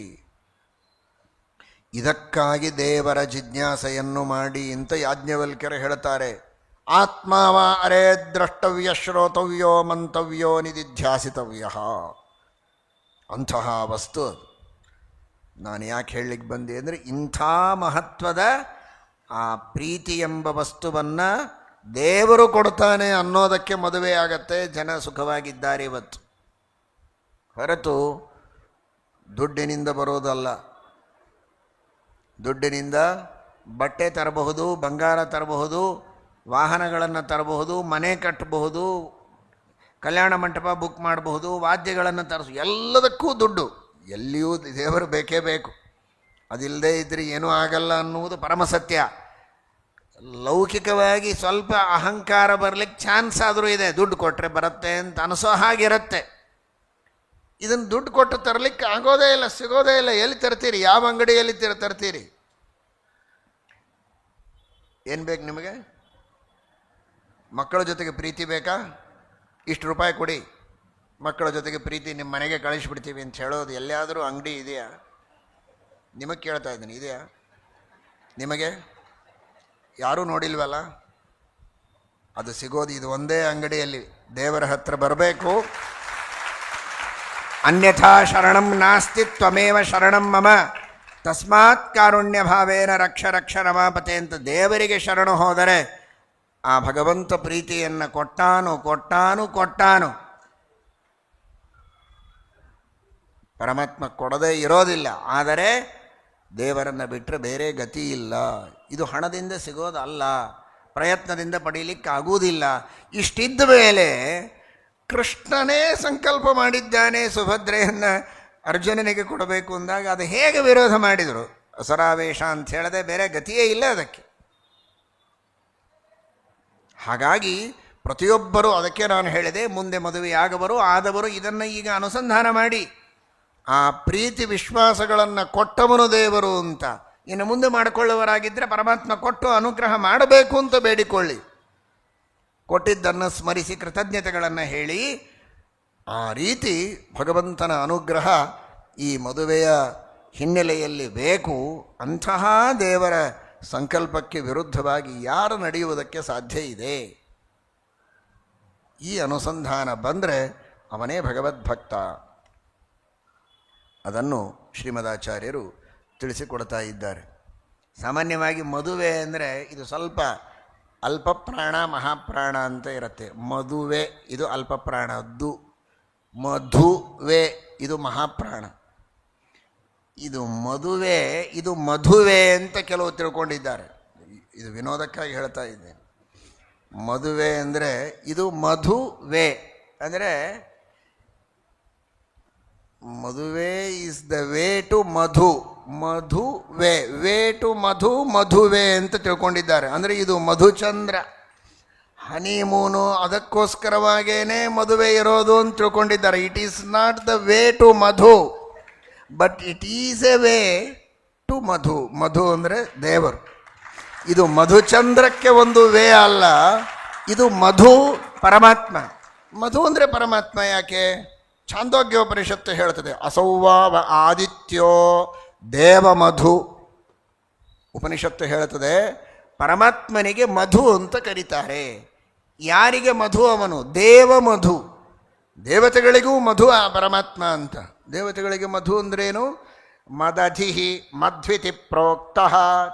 ಇದಕ್ಕಾಗಿ ದೇವರ ಜಿಜ್ಞಾಸೆಯನ್ನು ಮಾಡಿ ಅಂತ ಯಾಜ್ಞವಲ್ಕ್ಯರು ಹೇಳ್ತಾರೆ. ಆತ್ಮಾವ ಅರೇ ದ್ರಷ್ಟವ್ಯ ಶ್ರೋತವ್ಯೋ ಮಂತವ್ಯೋ ನಿಧಿಧ್ಯಾಸಿತವ್ಯ. ಅಂತಹ ವಸ್ತು ಅದು. ನಾನು ಯಾಕೆ ಹೇಳಲಿಕ್ಕೆ ಬಂದೆ ಅಂದರೆ, ಇಂಥ ಮಹತ್ವದ ಆ ಪ್ರೀತಿ ಎಂಬ ವಸ್ತುವನ್ನು ದೇವರು ಕೊಡ್ತಾನೆ ಅನ್ನೋದಕ್ಕೆ ಮದುವೆ ಆಗತ್ತೆ, ಜನ ಸುಖವಾಗಿದ್ದಾರೆ ಇವತ್ತು. ಹೊರತು ದುಡ್ಡಿನಿಂದ ಬರೋದಲ್ಲ. ದುಡ್ಡಿನಿಂದ ಬಟ್ಟೆ ತರಬಹುದು, ಬಂಗಾರ ತರಬಹುದು, ವಾಹನಗಳನ್ನು ತರಬಹುದು, ಮನೆ ಕಟ್ಟಬಹುದು, ಕಲ್ಯಾಣ ಮಂಟಪ ಬುಕ್ ಮಾಡಬಹುದು, ವಾದ್ಯಗಳನ್ನು ತರಿಸು, ಎಲ್ಲದಕ್ಕೂ ದುಡ್ಡು. ಎಲ್ಲಿಯೂ ದೇವರು ಬೇಕೇ ಬೇಕು, ಅದಿಲ್ಲದೆ ಇದ್ದರೆ ಏನೂ ಆಗಲ್ಲ ಅನ್ನುವುದು ಪರಮಸತ್ಯ. ಲೌಕಿಕವಾಗಿ ಸ್ವಲ್ಪ ಅಹಂಕಾರ ಬರಲಿಕ್ಕೆ ಚಾನ್ಸ್ ಆದರೂ ಇದೆ, ದುಡ್ಡು ಕೊಟ್ಟರೆ ಬರುತ್ತೆ ಅಂತ ಅನಿಸೋ ಹಾಗಿರುತ್ತೆ. ಇದನ್ನು ದುಡ್ಡು ಕೊಟ್ಟು ತರಲಿಕ್ಕೆ ಆಗೋದೇ ಇಲ್ಲ, ಸಿಗೋದೇ ಇಲ್ಲ. ಎಲ್ಲಿ ತರ್ತೀರಿ? ಯಾವ ಅಂಗಡಿಯಲ್ಲಿ ತರ್ತೀರಿ? ಏನು ಬೇಕು ನಿಮಗೆ? ಮಕ್ಕಳ ಜೊತೆಗೆ ಪ್ರೀತಿ ಬೇಕಾ? ಇಷ್ಟು ರೂಪಾಯಿ ಕೊಡಿ, ಮಕ್ಕಳ ಜೊತೆಗೆ ಪ್ರೀತಿ ನಿಮ್ಮ ಮನೆಗೆ ಕಳಿಸ್ಬಿಡ್ತೀವಿ ಅಂತ ಹೇಳೋದು ಎಲ್ಲಿಯಾದರೂ ಅಂಗಡಿ ಇದೆಯಾ? ನಿಮಗೆ ಕೇಳ್ತಾ ಇದ್ದೀನಿ, ಇದೆಯಾ? ನಿಮಗೆ ಯಾರೂ ನೋಡಿಲ್ವಲ್ಲ? ಅದು ಸಿಗೋದು ಇದು ಒಂದೇ ಅಂಗಡಿಯಲ್ಲಿ. ದೇವರ ಹತ್ರ ಬರಬೇಕು. ಅನ್ಯಥಾ ಶರಣಂ ನಾಸ್ತಿ ತ್ವಮೇವ ಶರಣಂ ಮಮ ತಸ್ಮಾತ್ ಕಾರುಣ್ಯ ಭಾವೇನ ರಕ್ಷ ರಕ್ಷ ರಮಾಪತೆ ಅಂತ ದೇವರಿಗೆ ಶರಣು ಹೋದರೆ ಆ ಭಗವಂತ ಪ್ರೀತಿಯನ್ನು ಕೊಟ್ಟಾನು. ಪರಮಾತ್ಮ ಕೊಡದೇ ಇರೋದಿಲ್ಲ. ಆದರೆ ದೇವರನ್ನು ಬಿಟ್ಟರೆ ಬೇರೆ ಗತಿ ಇಲ್ಲ. ಇದು ಹಣದಿಂದ ಸಿಗೋದಲ್ಲ, ಪ್ರಯತ್ನದಿಂದ ಪಡೀಲಿಕ್ಕಾಗುವುದಿಲ್ಲ. ಇಷ್ಟಿದ್ದ ಮೇಲೆ ಕೃಷ್ಣನೇ ಸಂಕಲ್ಪ ಮಾಡಿದ್ದಾನೆ ಸುಭದ್ರೆಯನ್ನು ಅರ್ಜುನನಿಗೆ ಕೊಡಬೇಕು ಅಂದಾಗ ಅದು ಹೇಗೆ ವಿರೋಧ ಮಾಡಿದರು? ಅಸರಾವೇಶ ಅಂತ ಹೇಳದೆ ಬೇರೆ ಗತಿಯೇ ಇಲ್ಲ ಅದಕ್ಕೆ. ಹಾಗಾಗಿ ಪ್ರತಿಯೊಬ್ಬರೂ, ಅದಕ್ಕೆ ನಾನು ಹೇಳಿದೆ, ಮುಂದೆ ಮದುವೆಯಾಗವರು ಆದವರು ಇದನ್ನು ಈಗ ಅನುಸಂಧಾನ ಮಾಡಿ ಆ ಪ್ರೀತಿ ವಿಶ್ವಾಸಗಳನ್ನು ಕೊಟ್ಟವನು ದೇವರು ಅಂತ ಇನ್ನು ಮುಂದೆ ಮಾಡಿಕೊಳ್ಳುವರಾಗಿದ್ದರೆ ಪರಮಾತ್ಮ ಕೊಟ್ಟು ಅನುಗ್ರಹ ಮಾಡಬೇಕು ಅಂತ ಬೇಡಿಕೊಳ್ಳಿ. ಕೊಟ್ಟಿದ್ದನ್ನು ಸ್ಮರಿಸಿ ಕೃತಜ್ಞತೆಗಳನ್ನು ಹೇಳಿ ಆ ರೀತಿ ಭಗವಂತನ ಅನುಗ್ರಹ ಈ ಮದುವೆಯ ಹಿನ್ನೆಲೆಯಲ್ಲಿ ಬೇಕು. ಅಂತಹ ದೇವರ ಸಂಕಲ್ಪಕ್ಕೆ ವಿರುದ್ಧವಾಗಿ ಯಾರು ನಡೆಯುವುದಕ್ಕೆ ಸಾಧ್ಯ ಇದೆ? ಈ ಅನುಸಂಧಾನ ಬಂದರೆ ಅವನೇ ಭಗವದ್ಭಕ್ತ. ಅದನ್ನು ಶ್ರೀಮದಾಚಾರ್ಯರು ತಿಳಿಸಿಕೊಡ್ತಾ ಇದ್ದಾರೆ. ಸಾಮಾನ್ಯವಾಗಿ ಮದುವೆ ಅಂದರೆ ಇದು ಸ್ವಲ್ಪ ಅಲ್ಪಪ್ರಾಣ ಮಹಾಪ್ರಾಣ ಅಂತ ಇರುತ್ತೆ. ಮದುವೆ ಇದು ಅಲ್ಪಪ್ರಾಣದ್ದು, ಮಧುವೆ ಇದು ಮಹಾಪ್ರಾಣ. ಇದು ಮದುವೆ, ಇದು ಮಧುವೆ ಅಂತ ಕೆಲವು ತಿಳ್ಕೊಂಡಿದ್ದಾರೆ. ಇದು ವಿನೋದಕ್ಕಾಗಿ ಹೇಳ್ತಾ ಇದ್ದೇನೆ. ಮದುವೆ ಅಂದರೆ ಇದು ಮಧುವೆ ಅಂದರೆ ಮದುವೆ ಈಸ್ ದ ವೇ ಟು ಮಧು, ಮಧುವೆ, ವೇ ಟು ಮಧು, ಮಧುವೆ ಅಂತ ತಿಳ್ಕೊಂಡಿದ್ದಾರೆ. ಅಂದರೆ ಇದು ಮಧುಚಂದ್ರ, ಹನಿಮೂನು, ಅದಕ್ಕೋಸ್ಕರವಾಗೇನೆ ಮದುವೆ ಇರೋದು ಅಂತ ತಿಳ್ಕೊಂಡಿದ್ದಾರೆ. It is not the way to ಮಧು, but it is a way to ಮಧು. ಮಧು ಅಂದರೆ ದೇವರು. ಇದು ಮಧುಚಂದ್ರಕ್ಕೆ ಒಂದು ವೇ ಅಲ್ಲ, ಇದು ಮಧು ಪರಮಾತ್ಮ. ಮಧು ಅಂದರೆ ಪರಮಾತ್ಮ. ಯಾಕೆ? ಛಾಂದೋಗ್ಯೋಪನಿಷತ್ತು ಹೇಳ್ತದೆ, ಅಸೌವಾವ ಆದಿತ್ಯೋ ದೇವಮಧು. ಉಪನಿಷತ್ತು ಹೇಳ್ತದೆ ಪರಮಾತ್ಮನಿಗೆ ಮಧು ಅಂತ ಕರೀತಾರೆ. ಯಾರಿಗೆ ಮಧು? ಅವನು ದೇವಮಧು. ದೇವತೆಗಳಿಗೂ ಮಧು ಆ ಪರಮಾತ್ಮ ಅಂತ. ದೇವತೆಗಳಿಗೆ ಮಧು ಅಂದ್ರೇನು? ಮದಧಿಹಿ ಮಧ್ವಿತಿ ಪ್ರೋಕ್ತ.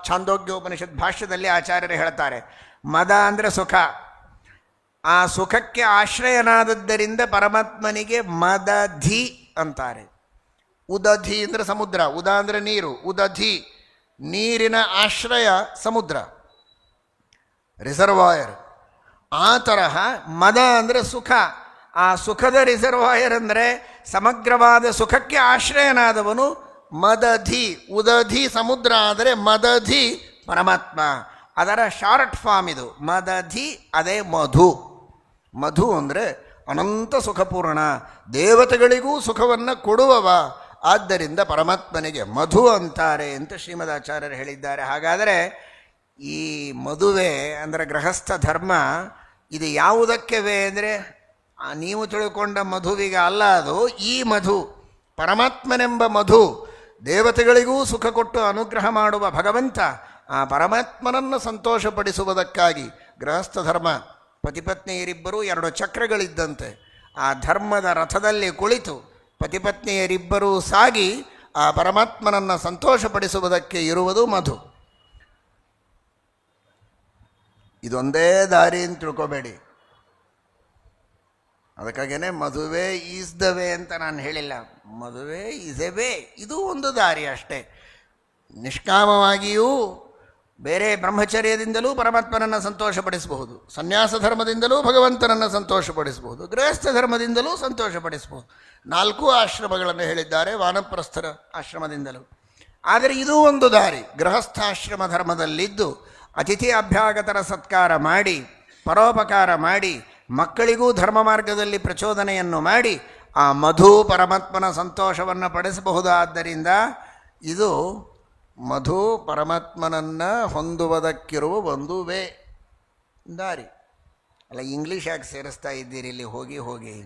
ಛಾಂದೋಗ್ಯೋಪನಿಷತ್ ಭಾಷ್ಯದಲ್ಲಿ ಆಚಾರ್ಯರು ಹೇಳ್ತಾರೆ, ಮದ ಅಂದರೆ ಸುಖ. ಆ ಸುಖಕ್ಕೆ ಆಶ್ರಯನಾದದ್ದರಿಂದ ಪರಮಾತ್ಮನಿಗೆ ಮದಧಿ ಅಂತಾರೆ. ಉದಧಿ ಅಂದರೆ ಸಮುದ್ರ, ಉದ ಅಂದರೆ ನೀರು, ಉದಧಿ ನೀರಿನ ಆಶ್ರಯ ಸಮುದ್ರ, ರಿಸರ್ವಾಯರ್. ಆ ತರಹ ಮದ ಅಂದರೆ ಸುಖ. ಆ ಸುಖದ ರಿಸರ್ವಾಯರ್ ಅಂದರೆ ಸಮಗ್ರವಾದ ಸುಖಕ್ಕೆ ಆಶ್ರಯನಾದವನು ಮದಧಿ. ಉದಧಿ ಸಮುದ್ರ ಆದರೆ ಮದಧಿ ಪರಮಾತ್ಮ. ಅದರ ಶಾರ್ಟ್ ಫಾರ್ಮ್ ಇದು ಮದಧಿ, ಅದೇ ಮಧು. ಮಧು ಅಂದರೆ ಅನಂತ ಸುಖಪೂರ್ಣ, ದೇವತೆಗಳಿಗೂ ಸುಖವನ್ನು ಕೊಡುವವ. ಆದ್ದರಿಂದ ಪರಮಾತ್ಮನಿಗೆ ಮಧು ಅಂತಾರೆ ಅಂತ ಶ್ರೀಮದಾಚಾರ್ಯರು ಹೇಳಿದ್ದಾರೆ. ಹಾಗಾದರೆ ಈ ಮದುವೆ ಅಂದರೆ ಗೃಹಸ್ಥ ಧರ್ಮ, ಇದು ಯಾವುದಕ್ಕೆ ವೇ ಅಂದರೆ ನೀವು ತಿಳ್ಕೊಂಡ ಮಧುವಿಗೆ ಅಲ್ಲ. ಅದು ಈ ಮಧು ಪರಮಾತ್ಮನೆಂಬ ಮಧು, ದೇವತೆಗಳಿಗೂ ಸುಖ ಕೊಟ್ಟು ಅನುಗ್ರಹ ಮಾಡುವ ಭಗವಂತ. ಆ ಪರಮಾತ್ಮನನ್ನು ಸಂತೋಷಪಡಿಸುವುದಕ್ಕಾಗಿ ಗೃಹಸ್ಥ ಧರ್ಮ. ಪತಿಪತ್ನಿಯರಿಬ್ಬರೂ 2 ಚಕ್ರಗಳಿದ್ದಂತೆ. ಆ ಧರ್ಮದ ರಥದಲ್ಲಿ ಕುಳಿತು ಪತಿಪತ್ನಿಯರಿಬ್ಬರೂ ಸಾಗಿ ಆ ಪರಮಾತ್ಮನನ್ನು ಸಂತೋಷಪಡಿಸುವುದಕ್ಕೆ ಇರುವುದು ಮಧು. ಇದೊಂದೇ ದಾರಿ ಅಂತ ತಿಳ್ಕೊಬೇಡಿ. ಅದಕ್ಕಾಗೇನೆ ಮದುವೆ ಈಸ್ ದ ವೇ ಅಂತ ನಾನು ಹೇಳಿಲ್ಲ. ಮದುವೆ ಈಸ್ ಎ ವೇ, ಇದು ಒಂದು ದಾರಿ ಅಷ್ಟೇ. ನಿಷ್ಕಾಮವಾಗಿಯೂ ಬೇರೆ ಬ್ರಹ್ಮಚರ್ಯದಿಂದಲೂ ಪರಮಾತ್ಮನನ್ನು ಸಂತೋಷಪಡಿಸಬಹುದು, ಸನ್ಯಾಸ ಧರ್ಮದಿಂದಲೂ ಭಗವಂತನನ್ನು ಸಂತೋಷಪಡಿಸಬಹುದು, ಗೃಹಸ್ಥ ಧರ್ಮದಿಂದಲೂ ಸಂತೋಷಪಡಿಸಬಹುದು. 4 ಆಶ್ರಮಗಳನ್ನು ಹೇಳಿದ್ದಾರೆ ವಾನಪ್ರಸ್ಥರ ಆಶ್ರಮದಿಂದಲೂ. ಆದರೆ ಇದೂ ಒಂದು ದಾರಿ. ಗೃಹಸ್ಥಾಶ್ರಮ ಧರ್ಮದಲ್ಲಿದ್ದು ಅತಿಥಿ ಅಭ್ಯಾಗತರ ಸತ್ಕಾರ ಮಾಡಿ, ಪರೋಪಕಾರ ಮಾಡಿ, ಮಕ್ಕಳಿಗೂ ಧರ್ಮ ಮಾರ್ಗದಲ್ಲಿ ಪ್ರಚೋದನೆಯನ್ನು ಮಾಡಿ ಆ ಮಧು ಪರಮಾತ್ಮನ ಸಂತೋಷವನ್ನು ಪಡಿಸಬಹುದಾದ್ದರಿಂದ ಇದು ಮಧು ಪರಮಾತ್ಮನನ್ನು ಹೊಂದುವುದಕ್ಕಿರುವ ಒಂದು ದಾರಿ. ಅಲ್ಲ, ಇಂಗ್ಲೀಷ್ ಯಾಕೆ ಸೇರಿಸ್ತಾ ಇದ್ದೀರಿ ಇಲ್ಲಿ ಹೋಗಿ ಹೋಗಿ?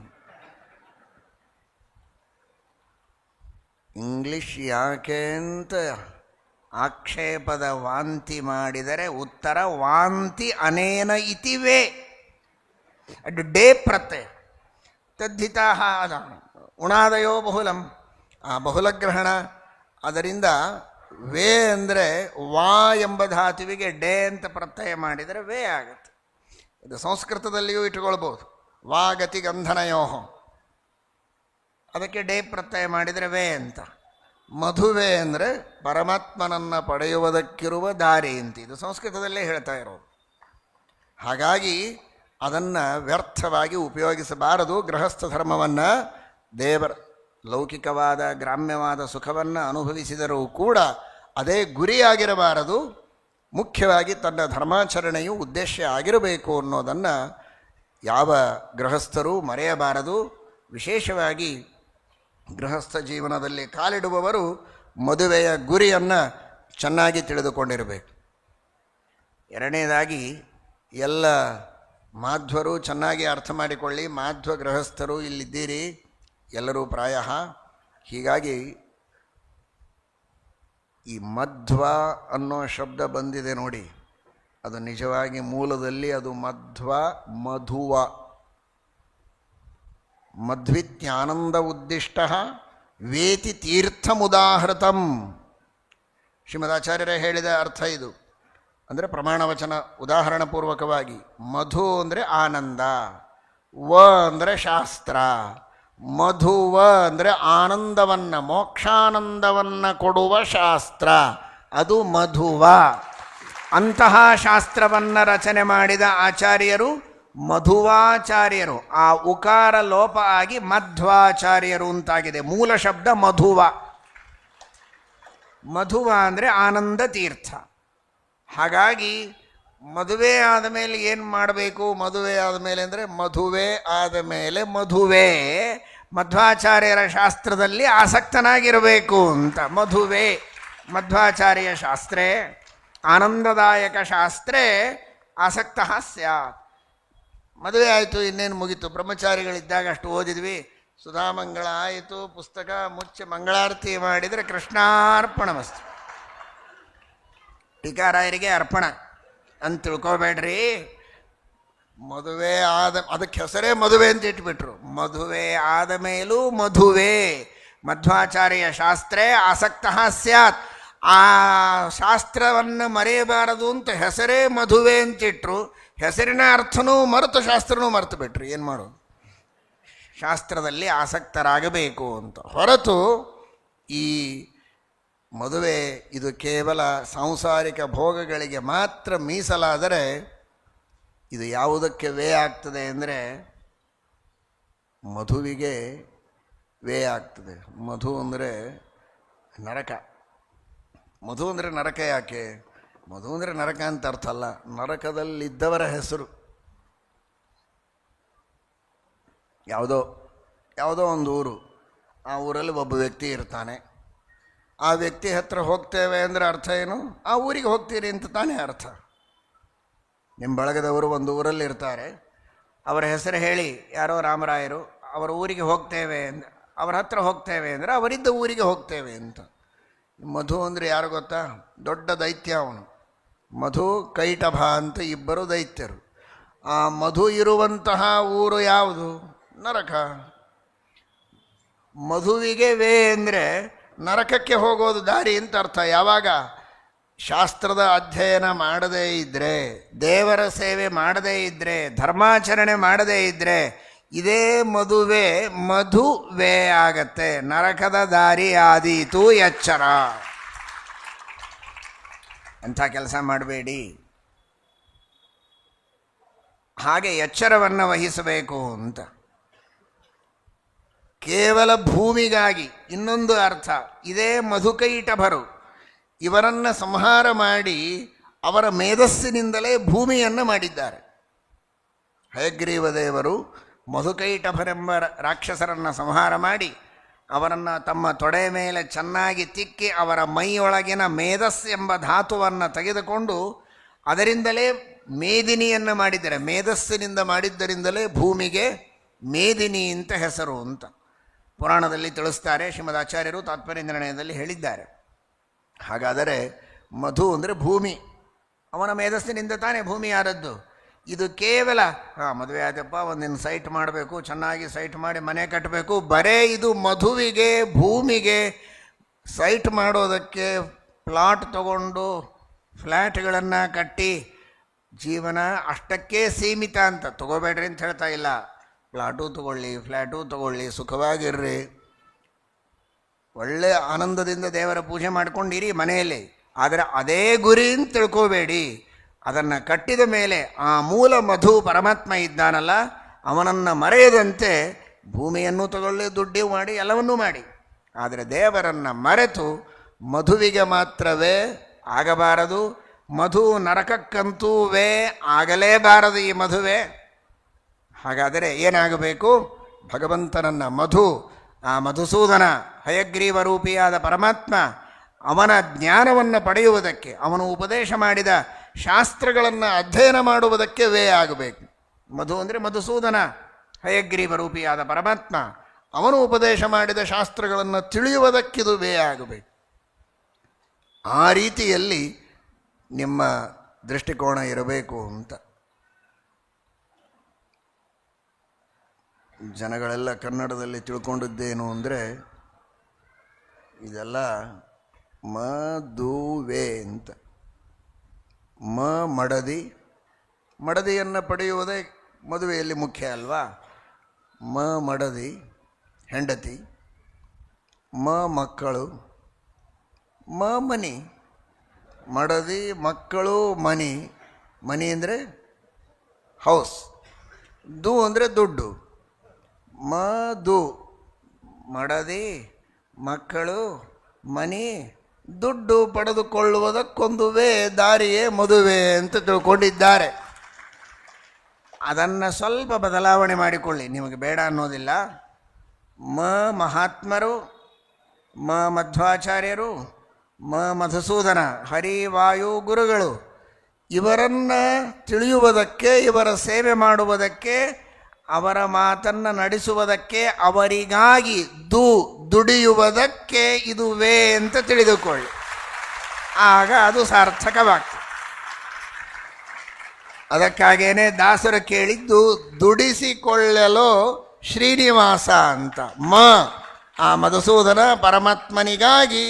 ಇಂಗ್ಲೀಷ್ ಯಾಕೆ ಅಂತ ಆಕ್ಷೇಪದ ವಾಂತಿ ಮಾಡಿದರೆ ಉತ್ತರ ವಾಂತಿ ಅನೇನ ಇತಿವೇ. ಅಡ್ ಡೇ ಪ್ರತ್ಯಯ ತದ್ಧಿತಾ ಉಣಾದಯೋ ಬಹುಲಂ, ಆ ಬಹುಲಗ್ರಹಣ. ಅದರಿಂದ ವೇ ಅಂದರೆ ವಾ ಎಂಬ ಧಾತುವಿಗೆ ಡೇ ಅಂತ ಪ್ರತ್ಯಯ ಮಾಡಿದರೆ ವೇ ಆಗುತ್ತೆ. ಇದು ಸಂಸ್ಕೃತದಲ್ಲಿಯೂ ಇಟ್ಕೊಳ್ಬೋದು. ವಾ ಗತಿ ಗಂಧನಯೋಹೋ, ಅದಕ್ಕೆ ಡೇ ಪ್ರತ್ಯಯ ಮಾಡಿದರೆ ವೇ ಅಂತ. ಮಧುವೆ ಅಂದರೆ ಪರಮಾತ್ಮನನ್ನು ಪಡೆಯುವುದಕ್ಕಿರುವ ದಾರಿ ಅಂತ ಇದು ಸಂಸ್ಕೃತದಲ್ಲೇ ಹೇಳ್ತಾ ಇರೋದು. ಹಾಗಾಗಿ ಅದನ್ನು ವ್ಯರ್ಥವಾಗಿ ಉಪಯೋಗಿಸಬಾರದು. ಗೃಹಸ್ಥ ಧರ್ಮವನ್ನು ದೇವರ ಲೌಕಿಕವಾದ ಗ್ರಾಮ್ಯವಾದ ಸುಖವನ್ನು ಅನುಭವಿಸಿದರೂ ಕೂಡ ಅದೇ ಗುರಿಯಾಗಿರಬಾರದು. ಮುಖ್ಯವಾಗಿ ತನ್ನ ಧರ್ಮಾಚರಣೆಯು ಉದ್ದೇಶ ಆಗಿರಬೇಕು ಅನ್ನೋದನ್ನು ಯಾವ ಗೃಹಸ್ಥರೂ ಮರೆಯಬಾರದು. ವಿಶೇಷವಾಗಿ ಗೃಹಸ್ಥ ಜೀವನದಲ್ಲಿ ಕಾಲಿಡುವವರು ಮದುವೆಯ ಗುರಿಯನ್ನು ಚೆನ್ನಾಗಿ ತಿಳಿದುಕೊಂಡಿರಬೇಕು. ಎರಡನೇದಾಗಿ ಎಲ್ಲ ಮಾಧ್ವರು ಚೆನ್ನಾಗಿ ಅರ್ಥ ಮಾಡಿಕೊಳ್ಳಿ. ಮಾಧ್ವ ಗೃಹಸ್ಥರು ಇಲ್ಲಿದ್ದೀರಿ ಎಲ್ಲರೂ ಪ್ರಾಯ. ಹೀಗಾಗಿ ಈ ಮಧ್ವ ಅನ್ನೋ ಶಬ್ದ ಬಂದಿದೆ ನೋಡಿ, ಅದು ನಿಜವಾಗಿ ಮೂಲದಲ್ಲಿ ಅದು ಮಧ್ವ ಮಧುವ. ಮಧ್ವಿತ್ಯಾನಂದ ಉದ್ದಿಷ್ಟ ವೇತಿ ತೀರ್ಥಮುದಾಹೃತಂ. ಶ್ರೀಮದಾಚಾರ್ಯರೇ ಹೇಳಿದ ಅರ್ಥ ಇದು. ಅಂದರೆ ಪ್ರಮಾಣವಚನ ಉದಾಹರಣಪೂರ್ವಕವಾಗಿ ಮಧು ಅಂದರೆ ಆನಂದ, ವ ಅಂದರೆ ಶಾಸ್ತ್ರ. ಮಧುವ ಅಂದರೆ ಆನಂದವನ್ನು, ಮೋಕ್ಷಾನಂದವನ್ನು ಕೊಡುವ ಶಾಸ್ತ್ರ, ಅದು ಮಧುವ. ಅಂತಹ ಶಾಸ್ತ್ರವನ್ನು ರಚನೆ ಮಾಡಿದ ಆಚಾರ್ಯರು ಮಧುವಾಚಾರ್ಯರು. ಆ ಉಕಾರ ಲೋಪ ಆಗಿ ಮಧ್ವಾಚಾರ್ಯರು ಅಂತಾಗಿದೆ. ಮೂಲ ಶಬ್ದ ಮಧುವ. ಮಧುವ ಅಂದರೆ ಆನಂದ ತೀರ್ಥ. ಹಾಗಾಗಿ ಮದುವೆ ಆದ ಮೇಲೆ ಏನು ಮಾಡಬೇಕು? ಮದುವೆ ಆದಮೇಲೆ ಅಂದರೆ ಮದುವೆ ಆದ ಮೇಲೆ ಮಧುವೆ ಮಧ್ವಾಚಾರ್ಯರ ಶಾಸ್ತ್ರದಲ್ಲಿ ಆಸಕ್ತನಾಗಿರಬೇಕು ಅಂತ. ಮಧುವೆ ಮಧ್ವಾಚಾರ್ಯ ಶಾಸ್ತ್ರೇ ಆನಂದದಾಯಕ ಶಾಸ್ತ್ರೇ ಆಸಕ್ತ ಸ್ಯಾತ್. ಮದುವೆ ಆಯಿತು, ಇನ್ನೇನು ಮುಗೀತು. ಬ್ರಹ್ಮಚಾರಿಗಳಿದ್ದಾಗ ಅಷ್ಟು ಓದಿದ್ವಿ, ಸುಧಾಮಂಗಳ ಆಯಿತು, ಪುಸ್ತಕ ಮುಚ್ಚಿ ಮಂಗಳಾರತಿ ಮಾಡಿದರೆ ಕೃಷ್ಣಾರ್ಪಣಮಸ್ತು, ಟೀಕಾರಾಯರಿಗೆ ಅರ್ಪಣ ಅಂತ ತಿಳ್ಕೊಬೇಡ್ರಿ. ಮದುವೆ ಅದಕ್ಕೆ ಹೆಸರೇ ಮದುವೆ ಅಂತ ಇಟ್ಬಿಟ್ರು. ಮದುವೆ ಆದ ಮೇಲೂ ಮಧುವೆ ಮಧ್ವಾಚಾರ್ಯ ಶಾಸ್ತ್ರೇ ಆಸಕ್ತ ಸ್ಯಾತ್. ಆ ಶಾಸ್ತ್ರವನ್ನು ಮರೆಯಬಾರದು ಅಂತ ಹೆಸರೇ ಮಧುವೆ ಅಂತಿಟ್ರು. ಹೆಸರಿನ ಅರ್ಥನೂ ಮರೆತು ಶಾಸ್ತ್ರನೂ ಮರೆತು ಬಿಟ್ರು. ಏನು ಮಾಡೋದು? ಶಾಸ್ತ್ರದಲ್ಲಿ ಆಸಕ್ತರಾಗಬೇಕು ಅಂತ ಹೊರತು ಈ ಮದುವೆ ಇದು ಕೇವಲ ಸಾಂಸಾರಿಕ ಭೋಗಗಳಿಗೆ ಮಾತ್ರ ಮೀಸಲಾದರೆ ಇದು ಯಾವುದಕ್ಕೆ ವೇ ಆಗ್ತದೆ ಅಂದರೆ ಮಧುವಿಗೆ ವೇ ಆಗ್ತದೆ. ಮಧು ಅಂದರೆ ನರಕ. ಮಧು ಅಂದರೆ ನರಕ ಯಾಕೆ? ಮಧು ಅಂದರೆ ನರಕ ಅಂತ ಅರ್ಥ ಅಲ್ಲ, ನರಕದಲ್ಲಿದ್ದವರ ಹೆಸರು. ಯಾವುದೋ ಒಂದು ಊರು, ಆ ಊರಲ್ಲಿ ಒಬ್ಬ ವ್ಯಕ್ತಿ ಇರ್ತಾನೆ. ಆ ವ್ಯಕ್ತಿ ಹತ್ರ ಹೋಗ್ತೇವೆ ಅಂದರೆ ಅರ್ಥ ಏನು? ಆ ಊರಿಗೆ ಹೋಗ್ತೀರಿ ಅಂತ ತಾನೇ ಅರ್ಥ. ನಿಮ್ಮ ಬಳಗದವರು ಒಂದು ಊರಲ್ಲಿ ಇರ್ತಾರೆ, ಅವರ ಹೆಸರು ಹೇಳಿ, ಯಾರೋ ರಾಮರಾಯರು, ಅವರ ಊರಿಗೆ ಹೋಗ್ತೇವೆ ಅವರ ಹತ್ರ ಹೋಗ್ತೇವೆ ಅಂದರೆ ಅವರಿದ್ದ ಊರಿಗೆ ಹೋಗ್ತೇವೆ ಅಂತ. ಮಧು ಅಂದರೆ ಯಾರು ಗೊತ್ತಾ? ದೊಡ್ಡ ದೈತ್ಯ ಅವನು. ಮಧು ಕೈಟಭ ಅಂತ ಇಬ್ಬರು ದೈತ್ಯರು. ಆ ಮಧು ಇರುವಂತಹ ಊರು ಯಾವುದು? ನರಕ. ಮಧುವಿಗೆ ವೇ ಅಂದರೆ ನರಕಕ್ಕೆ ಹೋಗೋದು ದಾರಿ ಅಂತ ಅರ್ಥ. ಯಾವಾಗ ಶಾಸ್ತ್ರದ ಅಧ್ಯಯನ ಮಾಡದೇ ಇದ್ದರೆ, ದೇವರ ಸೇವೆ ಮಾಡದೇ ಇದ್ದರೆ, ಧರ್ಮಾಚರಣೆ ಮಾಡದೇ ಇದ್ದರೆ ಇದೇ ಮದುವೆ ಮಧುವೆ ಆಗತ್ತೆ. ನರಕದ ದಾರಿ ಆದೀತು ಎಚ್ಚರ. ಅಂಥ ಕೆಲಸ ಮಾಡಬೇಡಿ. ಹಾಗೆ ಎಚ್ಚರವನ್ನು ವಹಿಸಬೇಕು ಅಂತ. ಕೇವಲ ಭೂಮಿಗಾಗಿ ಇನ್ನೊಂದು ಅರ್ಥ. ಇದೇ ಮಧುಕೈಟಭರು ಇವರನ್ನು ಸಂಹಾರ ಮಾಡಿ ಅವರ ಮೇಧಸ್ಸಿನಿಂದಲೇ ಭೂಮಿಯನ್ನು ಮಾಡಿದ್ದಾರೆ. ಹಯಗ್ರೀವ ದೇವರು ಮಧುಕೈಟಭರೆಂಬ ರಾಕ್ಷಸರನ್ನು ಸಂಹಾರ ಮಾಡಿ ಅವರನ್ನು ತಮ್ಮ ತೊಡೆ ಮೇಲೆ ಚೆನ್ನಾಗಿ ತಿಕ್ಕಿ ಅವರ ಮೈಯೊಳಗಿನ ಮೇಧಸ್ ಎಂಬ ಧಾತುವನ್ನು ತೆಗೆದುಕೊಂಡು ಅದರಿಂದಲೇ ಮೇದಿನಿಯನ್ನು ಮಾಡಿದ್ದಾರೆ. ಮೇಧಸ್ಸಿನಿಂದ ಮಾಡಿದ್ದರಿಂದಲೇ ಭೂಮಿಗೆ ಮೇದಿನಿ ಅಂತ ಹೆಸರು ಅಂತ ಪುರಾಣದಲ್ಲಿ ತಿಳಿಸ್ತಾರೆ. ಶ್ರೀಮದ್ ಆಚಾರ್ಯರು ತಾತ್ಪರ್ಯ ನಿರ್ಣಯದಲ್ಲಿ ಹೇಳಿದ್ದಾರೆ. ಹಾಗಾದರೆ ಮಧು ಅಂದರೆ ಭೂಮಿ, ಅವನ ಮೇಧಸ್ಸಿನಿಂದ ತಾನೇ ಭೂಮಿ ಆದದ್ದು. ಇದು ಕೇವಲ ಮದುವೆ ಆದಪ್ಪ, ಒಂದಿನ ಸೈಟ್ ಮಾಡಬೇಕು, ಚೆನ್ನಾಗಿ ಸೈಟ್ ಮಾಡಿ ಮನೆ ಕಟ್ಟಬೇಕು, ಬರೇ ಇದು ಮಧುವಿಗೆ ಭೂಮಿಗೆ ಸೈಟ್ ಮಾಡೋದಕ್ಕೆ ಪ್ಲಾಟ್ ತಗೊಂಡು ಫ್ಲ್ಯಾಟ್ಗಳನ್ನು ಕಟ್ಟಿ ಜೀವನ ಅಷ್ಟಕ್ಕೆ ಸೀಮಿತ ಅಂತ ತಗೋಬೇಡ್ರಿ ಅಂತ ಹೇಳ್ತಾ ಇಲ್ಲ. ಪ್ಲಾಟು ತಗೊಳ್ಳಿ, ಫ್ಲ್ಯಾಟು ತಗೊಳ್ಳಿ, ಸುಖವಾಗಿರ್ರಿ, ಒಳ್ಳೆಯ ಆನಂದದಿಂದ ದೇವರ ಪೂಜೆ ಮಾಡ್ಕೊಂಡಿರಿ ಮನೆಯಲ್ಲಿ. ಆದರೆ ಅದೇ ಗುರಿ ಅಂತ ತಿಳ್ಕೋಬೇಡಿ. ಅದನ್ನು ಕಟ್ಟಿದ ಮೇಲೆ ಆ ಮೂಲ ಮಧು ಪರಮಾತ್ಮ ಇದ್ದಾನಲ್ಲ, ಅವನನ್ನು ಮರೆಯದಂತೆ ಭೂಮಿಯನ್ನು ತಗೊಳ್ಳಿ, ದುಡ್ಡು ಮಾಡಿ, ಎಲ್ಲವನ್ನೂ ಮಾಡಿ. ಆದರೆ ದೇವರನ್ನು ಮರೆತು ಮಧುವಿಗೆ ಮಾತ್ರವೇ ಆಗಬಾರದು. ಮಧು ನರಕಕ್ಕಂತೂವೇ ಆಗಲೇಬಾರದು ಈ ಮಧುವೆ. ಹಾಗಾದರೆ ಏನಾಗಬೇಕು? ಭಗವಂತನನ್ನು ಮಧು, ಆ ಮಧುಸೂದನ ಹಯಗ್ರೀವ ರೂಪಿಯಾದ ಪರಮಾತ್ಮ, ಅವನ ಜ್ಞಾನವನ್ನು ಪಡೆಯುವುದಕ್ಕೆ, ಅವನು ಉಪದೇಶ ಮಾಡಿದ ಶಾಸ್ತ್ರಗಳನ್ನು ಅಧ್ಯಯನ ಮಾಡುವುದಕ್ಕೆ ವೇ ಆಗಬೇಕು. ಮಧು ಅಂದರೆ ಮಧುಸೂದನ ಹಯಗ್ರೀವ ರೂಪಿಯಾದ ಪರಮಾತ್ಮ, ಅವನು ಉಪದೇಶ ಮಾಡಿದ ಶಾಸ್ತ್ರಗಳನ್ನು ತಿಳಿಯುವುದಕ್ಕಿದು ವೇ ಆಗಬೇಕು. ಆ ರೀತಿಯಲ್ಲಿ ನಿಮ್ಮ ದೃಷ್ಟಿಕೋನ ಇರಬೇಕು ಅಂತ. ಜನಗಳೆಲ್ಲ ಕನ್ನಡದಲ್ಲಿ ತಿಳ್ಕೊಂಡಿದ್ದೇನು ಅಂದರೆ ಇದೆಲ್ಲ ಮದುವೆ ಅಂತ. ಮಡದಿ, ಮಡದಿಯನ್ನು ಪಡೆಯುವುದೇ ಮದುವೆಯಲ್ಲಿ ಮುಖ್ಯ ಅಲ್ವಾ? ಮಡದಿ ಹೆಂಡತಿ, ಮಕ್ಕಳು, ಮನಿ. ಮಡದಿ, ಮಕ್ಕಳು, ಮನಿ. ಮನಿ ಅಂದರೆ ಹೌಸ್, ದು ಅಂದರೆ ದುಡ್ಡು. ಮಧು, ಮಡದಿ, ಮಕ್ಕಳು, ಮನಿ, ದುಡ್ಡು ಪಡೆದುಕೊಳ್ಳುವುದಕ್ಕೊಂದುವೇ ದಾರಿಯೇ ಮದುವೆ ಅಂತ ತಿಳ್ಕೊಂಡಿದ್ದಾರೆ. ಅದನ್ನು ಸ್ವಲ್ಪ ಬದಲಾವಣೆ ಮಾಡಿಕೊಳ್ಳಿ, ನಿಮಗೆ ಬೇಡ ಅನ್ನೋದಿಲ್ಲ. ಮಹಾತ್ಮರು, ಮಧ್ವಾಚಾರ್ಯರು, ಮಧುಸೂದನ, ಹರಿವಾಯು ಗುರುಗಳು, ಇವರನ್ನು ತಿಳಿಯುವುದಕ್ಕೆ, ಇವರ ಸೇವೆ ಮಾಡುವುದಕ್ಕೆ, ಅವರ ಮಾತನ್ನು ನಡೆಸುವುದಕ್ಕೆ, ಅವರಿಗಾಗಿ ದುಡಿಯುವುದಕ್ಕೆ ಇದುವೇ ಅಂತ ತಿಳಿದುಕೊಳ್ಳಿ. ಆಗ ಅದು ಸಾರ್ಥಕವಾಗ್ತದೆ. ಅದಕ್ಕಾಗೇನೆ ದಾಸರು ಕೇಳಿದ್ದು ದುಡಿಸಿಕೊಳ್ಳಲು ಶ್ರೀನಿವಾಸ ಅಂತ. ಆ ಮಧುಸೂದನ ಪರಮಾತ್ಮನಿಗಾಗಿ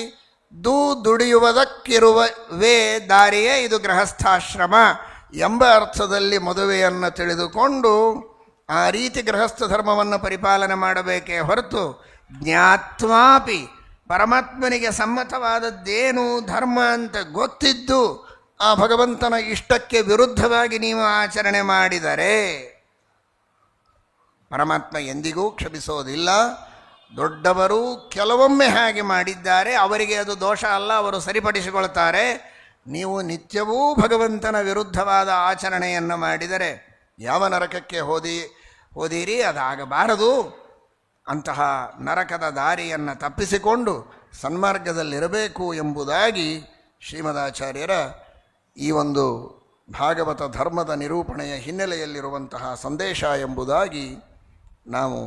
ದುಡಿಯುವುದಕ್ಕಿರುವ ವೇ ದಾರಿಯೇ ಇದು ಗೃಹಸ್ಥಾಶ್ರಮ ಎಂಬ ಅರ್ಥದಲ್ಲಿ ಮದುವೆಯನ್ನು ತಿಳಿದುಕೊಂಡು ಆ ರೀತಿ ಗೃಹಸ್ಥ ಧರ್ಮವನ್ನು ಪರಿಪಾಲನೆ ಮಾಡಬೇಕೇ ಹೊರತು ಜ್ಞಾತ್ವಾಪಿ ಪರಮಾತ್ಮನಿಗೆ ಸಮ್ಮತವಾದದ್ದೇನು ಧರ್ಮ ಅಂತ ಗೊತ್ತಿದ್ದು ಆ ಭಗವಂತನ ಇಷ್ಟಕ್ಕೆ ವಿರುದ್ಧವಾಗಿ ನೀವು ಆಚರಣೆ ಮಾಡಿದರೆ ಪರಮಾತ್ಮ ಎಂದಿಗೂ ಕ್ಷಮಿಸೋದಿಲ್ಲ. ದೊಡ್ಡವರು ಕೆಲವೊಮ್ಮೆ ಹಾಗೆ ಮಾಡಿದ್ದಾರೆ, ಅವರಿಗೆ ಅದು ದೋಷ ಅಲ್ಲ, ಅವರು ಸರಿಪಡಿಸಿಕೊಳ್ತಾರೆ. ನೀವು ನಿತ್ಯವೂ ಭಗವಂತನ ವಿರುದ್ಧವಾದ ಆಚರಣೆಯನ್ನು ಮಾಡಿದರೆ ಯಾವ ನರಕಕ್ಕೆ ಹೋದಿರಿ, ಅದಾಗಬಾರದು. ಅಂತಹ ನರಕದ ದಾರಿಯನ್ನು ತಪ್ಪಿಸಿಕೊಂಡು ಸನ್ಮಾರ್ಗದಲ್ಲಿರಬೇಕು ಎಂಬುದಾಗಿ ಶ್ರೀಮದಾಚಾರ್ಯರ ಈ ಒಂದು ಭಾಗವತ ಧರ್ಮದ ನಿರೂಪಣೆಯ ಹಿನ್ನೆಲೆಯಲ್ಲಿರುವಂತಹ ಸಂದೇಶ ಎಂಬುದಾಗಿ ನಾವು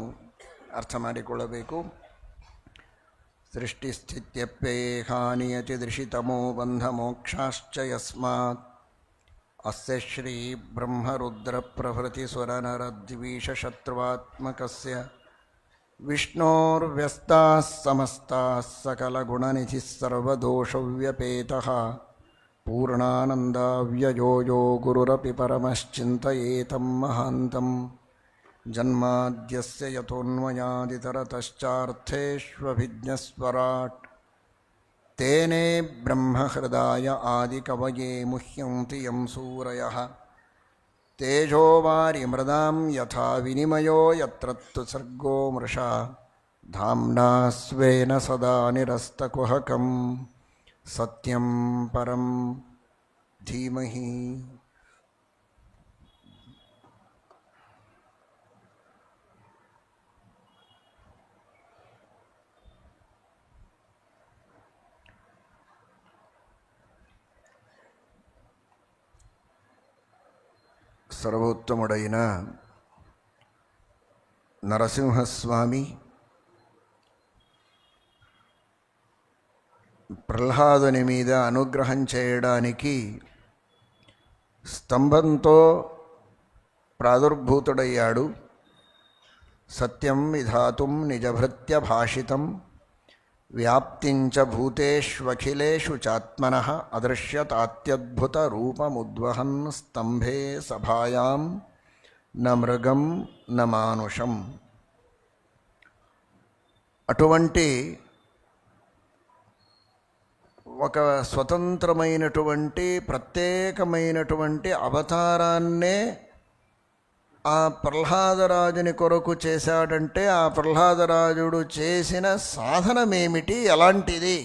ಅರ್ಥ ಮಾಡಿಕೊಳ್ಳಬೇಕು. ಸೃಷ್ಟಿಸ್ಥಿತ್ಯಪ್ಯೇಹಾನಿಯತಿ ದೃಶಿತಮೋ ಬಂಧ ಮೋಕ್ಷಾಶ್ಚ ಯಸ್ಮಾತ್ ಅಸ್ಯ ಶ್ರೀ ಬ್ರಹ್ಮರುದ್ರ ಪ್ರಭೃತಿ ಸ್ವರನರದ್ವೀಷಶತ್ರುವಾತ್ಮಕಸ್ಯ ವಿಷ್ಣೋರ್ವ್ಯಸ್ತಾಃ ಸಮಸ್ತಾಃ ಸಕಲಗುಣನಿಧಿಃ ಸರ್ವದೋಷವ್ಯಪೇತಃ ಪೂರ್ಣಾನಂದಾವ್ಯಯೋ ಯೋ ಗುರುರಪಿ ಪರಮಶ್ಚಿಂತಯೇತಂ ಮಹಾಂತಂ ಜನ್ಮಾದ್ಯಸ್ಯ ಯತೋನ್ಮಯಾದಿತರತಶ್ಚಾರ್ಥೇಷ್ವಭಿಜ್ಞಸ್ವರಾಟ್ తేనే బ్రహ్మహృదాయ ఆదికవయే ముహ్యంతి యం సూరయః తేజోవారి మృదాం యథా వినిమయో యత్ర సర్గో మృషా ధామ్నా స్వేన సదా నిరస్తకుహకం సత్యం పరం ధీమహి. సర్వోత్తముడైన నరసింహస్వామి ప్రహ్లాదుని మీద అనుగ్రహం చేయడానికి స్తంభంతో ప్రాదుర్భూతుడయ్యాడు. సత్యం విధాతుం నిజభృత్య భాషితం వ్యాప్తించ భూతేష్వఖిలేషు చాత్మనః అదృశ్యతాత్యద్భుత రూపముద్వహన్ స్తంభే సభాయాం న మృగం న మానుషం. అటువంటి ఒక స్వతంత్రమైనటువంటి ప్రత్యేకమైనటువంటి అవతారాన్నే ఆ ప్రహ్లాదరాజుని కొరకు చేశాడంటే ఆ ప్రహ్లాదరాజుడు చేసిన సాధనమేమిటి, ఎలాంటిది,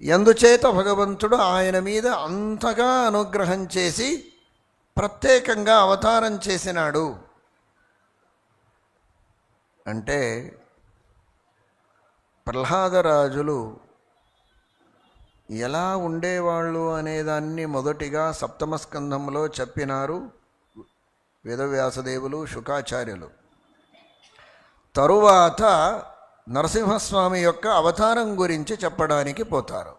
ఎందుచేత భగవంతుడు ఆయన మీద అంతగా అనుగ్రహం చేసి ప్రత్యేకంగా అవతారం చేసినాడు అంటే ప్రహ్లాదరాజులు ఎలా ఉండేవాళ్ళు అనేదాన్ని మొదటిగా సప్తమ స్కంధంలో చెప్పినారు వేదవ్యాసదేవులు, శుకాచార్యులు. తరువాత నరసింహస్వామి యొక్క అవతారం గురించి చెప్పడానికి పోతారు.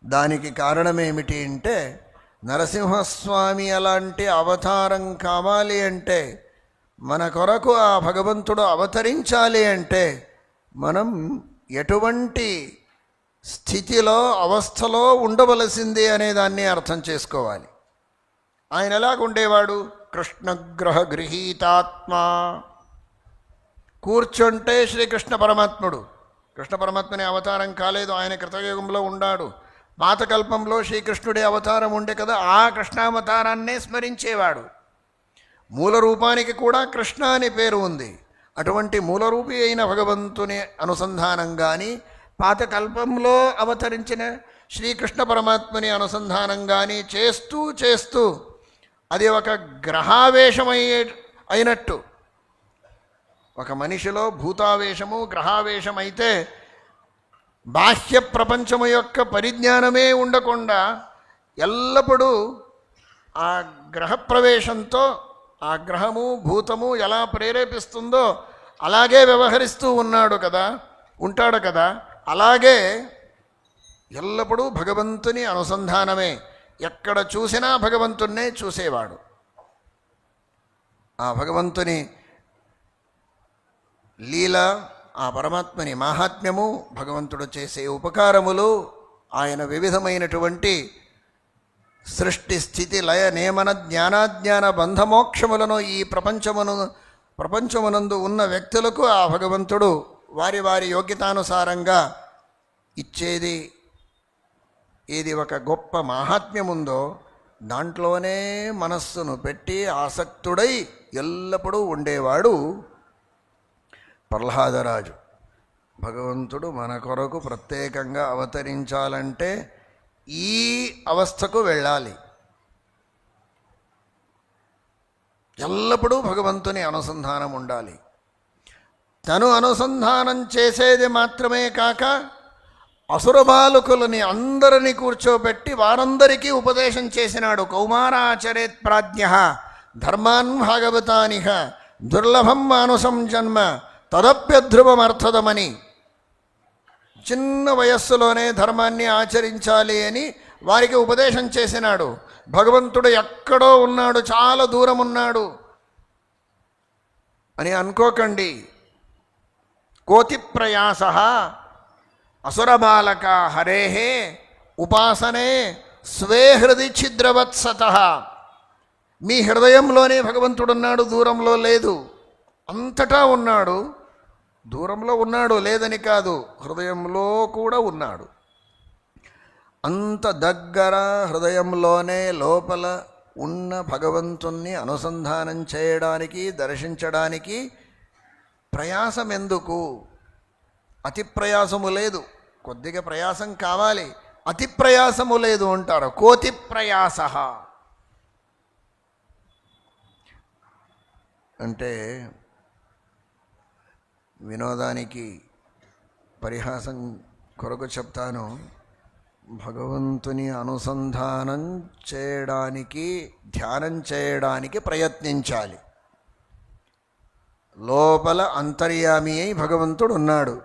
దానికి కారణమేమిటి అంటే నరసింహస్వామి అలాంటి అవతారం కావాలి అంటే, మన కొరకు ఆ భగవంతుడు అవతరించాలి అంటే మనం ఎటువంటి స్థితిలో అవస్థలో ఉండవలసింది అనేదాన్ని అర్థం చేసుకోవాలి. ఆయన ఎలాగుండేవాడు? కృష్ణగ్రహ గృహీతాత్మ. కూర్చుంటే శ్రీకృష్ణ పరమాత్ముడు. కృష్ణ పరమాత్మని అవతారం కాలేదు, ఆయన కృతయుగంలో ఉన్నాడు. పాతకల్పంలో శ్రీకృష్ణుడి అవతారం ఉండే కదా, ఆ కృష్ణావతారాన్నే స్మరించేవాడు. మూల రూపానికి కూడా కృష్ణ అని పేరు ఉంది. అటువంటి మూలరూపి అయిన భగవంతుని అనుసంధానం కానీ, పాతకల్పంలో అవతరించిన శ్రీకృష్ణ పరమాత్మని అనుసంధానం కానీ చేస్తూ చేస్తూ అది ఒక అయినట్టు. ఒక మనిషిలో భూతావేశము గ్రహావేశం అయితే బాహ్య ప్రపంచము యొక్క పరిజ్ఞానమే ఉండకుండా ఎల్లప్పుడూ ఆ గ్రహ ప్రవేశంతో ఆ గ్రహము భూతము ఎలా ప్రేరేపిస్తుందో అలాగే వ్యవహరిస్తూ ఉంటాడు కదా. అలాగే ఎల్లప్పుడూ భగవంతుని అనుసంధానమే. ఎక్కడ చూసినా భగవంతున్నే చూసేవాడు. ఆ భగవంతుని లీల, ఆ పరమాత్మని మాహాత్మ్యము, భగవంతుడు చేసే ఉపకారములు, ఆయన వివిధమైనటువంటి సృష్టి స్థితి లయ నియమన జ్ఞానాజ్ఞాన బంధమోక్షములను ఈ ప్రపంచమునందు ఉన్న వ్యక్తులకు ఆ భగవంతుడు వారి వారి యోగ్యతానుసారంగా ఇచ్చేది ఏది ఒక గొప్ప మాహాత్మ్యముందో దాంట్లోనే మనస్సును పెట్టి ఆసక్తుడై ఎల్లప్పుడూ ఉండేవాడు ప్రహ్లాదరాజు. భగవంతుడు మన కొరకు ప్రత్యేకంగా అవతరించాలంటే ఈ అవస్థకు వెళ్ళాలి. ఎల్లప్పుడూ భగవంతుని అనుసంధానం ఉండాలి. తను అనుసంధానం చేసేది మాత్రమే కాక అసుర బాలకులని అందరినీ కూర్చోబెట్టి వారందరికీ ఉపదేశం చేసినాడు. కౌమారాచరేత్ ప్రాజ్ఞ ధర్మాన్ భాగవతానిహ దుర్లభం మానుసం జన్మ తదప్యధ్రువమర్థదమని. చిన్న వయస్సులోనే ధర్మాన్ని ఆచరించాలి అని వారికి ఉపదేశం చేసినాడు. భగవంతుడు ఎక్కడో ఉన్నాడు, చాలా దూరం ఉన్నాడు అని అనుకోకండి. కోతి ప్రయాస అసురబాలక హరేహే ఉపాసనే స్వే హృది ఛిద్రవత్సత. మీ హృదయంలోనే భగవంతుడున్నాడు, దూరంలో లేదు, అంతటా ఉన్నాడు. దూరంలో ఉన్నాడు లేదని కాదు, హృదయంలో కూడా ఉన్నాడు. అంత దగ్గర హృదయంలోనే లోపల ఉన్న భగవంతుణ్ణి అనుసంధానం చేయడానికి, దర్శించడానికి ప్రయాసం ఎందుకు? అతి ప్రయాసము లేదు, కొద్దిగా ప్రయాసం కావాలి. అతి ప్రయాసము లేదు అంటారు. కోతి ప్రయాస అంటే వినోదానికి పరిహాసం కొరకు చెప్తాను. భగవంతుని అనుసంధానం చేయడానికి, ధ్యానం చేయడానికి ప్రయత్నించాలి. లోపల అంతర్యామి అయి భగవంతుడు ఉన్నాడు.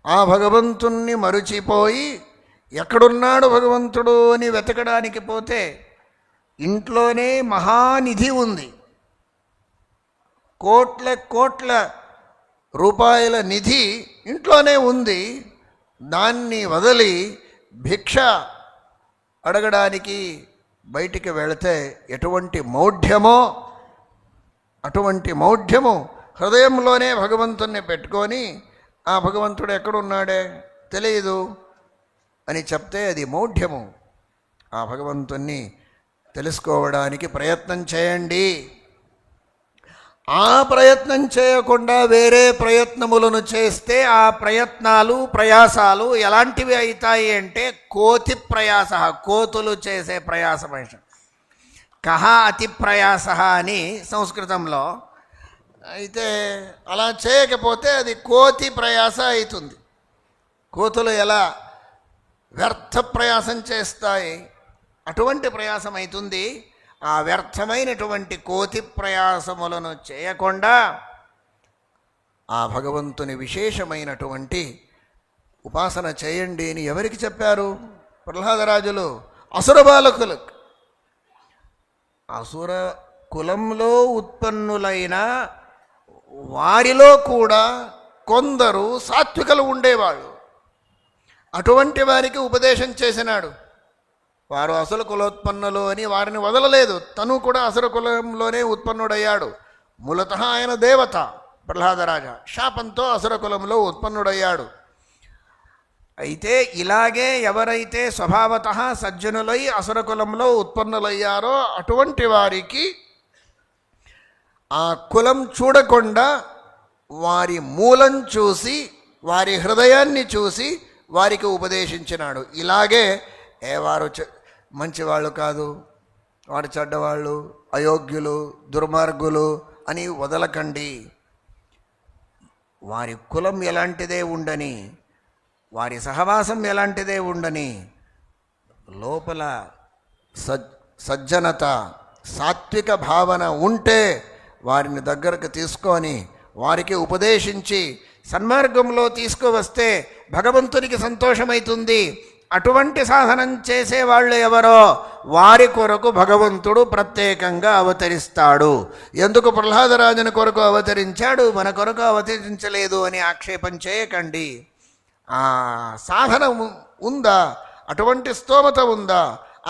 ఆ భగవంతుణ్ణి మరుచిపోయి ఎక్కడున్నాడు భగవంతుడు అని వెతకడానికి పోతే ఇంట్లోనే మహానిధి ఉంది. కోట్ల కోట్ల రూపాయల నిధి ఇంట్లోనే ఉంది. దాన్ని వదిలి భిక్ష అడగడానికి బయటికి వెళితే ఎటువంటి మౌఢ్యమో, అటువంటి మౌఢ్యము హృదయంలోనే భగవంతుణ్ణి పెట్టుకొని ఆ భగవంతుడు ఎక్కడున్నాడే తెలియదు అని చెప్తే అది మౌఢ్యము. ఆ భగవంతుణ్ణి తెలుసుకోవడానికి ప్రయత్నం చేయండి. ఆ ప్రయత్నం చేయకుండా వేరే ప్రయత్నములను చేస్తే ఆ ప్రయత్నాలు, ప్రయాసాలు ఎలాంటివి అవుతాయి అంటే కోతి ప్రయాస, కోతులు చేసే ప్రయాసం. కహ అతి ప్రయాస అని సంస్కృతంలో. అయితే అలా చేయకపోతే అది కోతి ప్రయాస అవుతుంది. కోతులు ఎలా వ్యర్థ ప్రయాసం చేస్తాయి, అటువంటి ప్రయాసం అవుతుంది. ఆ వ్యర్థమైనటువంటి కోతి ప్రయాసములను చేయకుండా ఆ భగవంతుని విశేషమైనటువంటి ఉపాసన చేయండి అని ఎవరికి చెప్పారు? ప్రహ్లాదరాజులు అసుర బాలకులకు. అసుర కులంలో ఉత్పన్నులైన వారిలో కూడా కొందరు సాత్వికలు ఉండేవాళ్ళు. అటువంటి వారికి ఉపదేశం చేసినాడు. వారు అసుర కులోత్పన్నులు అని వారిని వదలలేదు. తను కూడా అసుర కులంలోనే ఉత్పన్నుడయ్యాడు. మూలతః ఆయన దేవత ప్రహ్లాదరాజ, శాపంతో అసుర కులంలో ఉత్పన్నుడయ్యాడు. అయితే ఇలాగే ఎవరైతే స్వభావతః సజ్జనులై అసుర కులంలో ఉత్పన్నులయ్యారో అటువంటి వారికి ఆ కులం చూడకుండా వారి మూలం చూసి, వారి హృదయాన్ని చూసి వారికి ఉపదేశించినాడు. ఇలాగే వారు మంచివాళ్ళు కాదు, వారు చెడ్డవాళ్ళు, అయోగ్యులు, దుర్మార్గులు అని వదలకండి. వారి కులం ఎలాంటిదే ఉండని, వారి సహవాసం ఎలాంటిదే ఉండని, లోపల సజ్జనత, సాత్విక భావన ఉంటే వారిని దగ్గరకు తీసుకొని వారికి ఉపదేశించి సన్మార్గంలో తీసుకువస్తే భగవంతునికి సంతోషమవుతుంది. అటువంటి సాధనం చేసేవాళ్ళు ఎవరో వారి కొరకు భగవంతుడు ప్రత్యేకంగా అవతరిస్తాడు. ఎందుకు ప్రహ్లాదరాజుని కొరకు అవతరించాడు, మన కొరకు అవతరించలేదు అని ఆక్షేపం చేయకండి. ఆ సాధన ఉందా, అటువంటి స్తోమత ఉందా,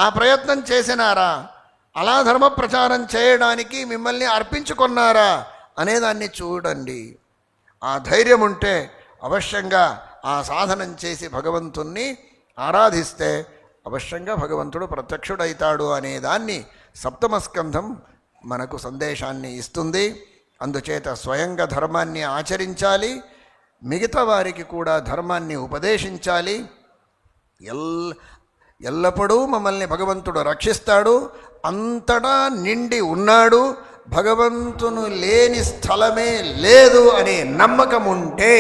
ఆ ప్రయత్నం చేసినారా, అలా ధర్మ ప్రచారం చేయడానికి మిమ్మల్ని అర్పించుకున్నారా అనేదాన్ని చూడండి. ఆ ధైర్యం ఉంటే అవశ్యంగా ఆ సాధనం చేసి భగవంతుణ్ణి ఆరాధిస్తే అవశ్యంగా భగవంతుడు ప్రత్యక్షుడైతాడు అనేదాన్ని సప్తమ స్కంధం మనకు సందేశాన్ని ఇస్తుంది. అందుచేత స్వయంగా ధర్మాన్ని ఆచరించాలి, మిగతా వారికి కూడా ధర్మాన్ని ఉపదేశించాలి. ఎల్లప్పుడూ మమ్మల్ని భగవంతుడు రక్షిస్తాడు, అంతటా నిండి ఉన్నాడు, భగవంతును లేని స్థలమే లేదు అనే నమ్మకం ఉంటే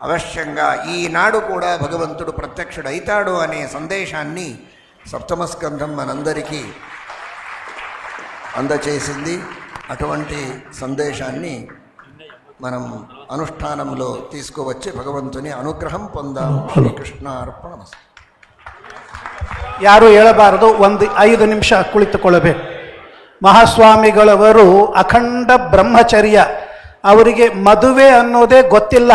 అవశ్యంగా ఈనాడు కూడా భగవంతుడు ప్రత్యక్షుడైతాడు అనే సందేశాన్ని సప్తమ స్కంధం మనందరికీ అందచేసింది. అటువంటి సందేశాన్ని మనం అనుష్ఠానంలో తీసుకువచ్చి భగవంతుని అనుగ్రహం పొందాం. శ్రీకృష్ణ ಅರ್ಪಣಮಸ್ತು. ಯಾರು ಹೇಳಬಾರದು, 5 ನಿಮಿಷ ಕುಳಿತುಕೊಳ್ಳಬೇಕು. ಮಹಾಸ್ವಾಮಿಗಳವರು ಅಖಂಡ ಬ್ರಹ್ಮಚರ್ಯ, ಅವರಿಗೆ ಮದುವೆ ಅನ್ನೋದೇ ಗೊತ್ತಿಲ್ಲ.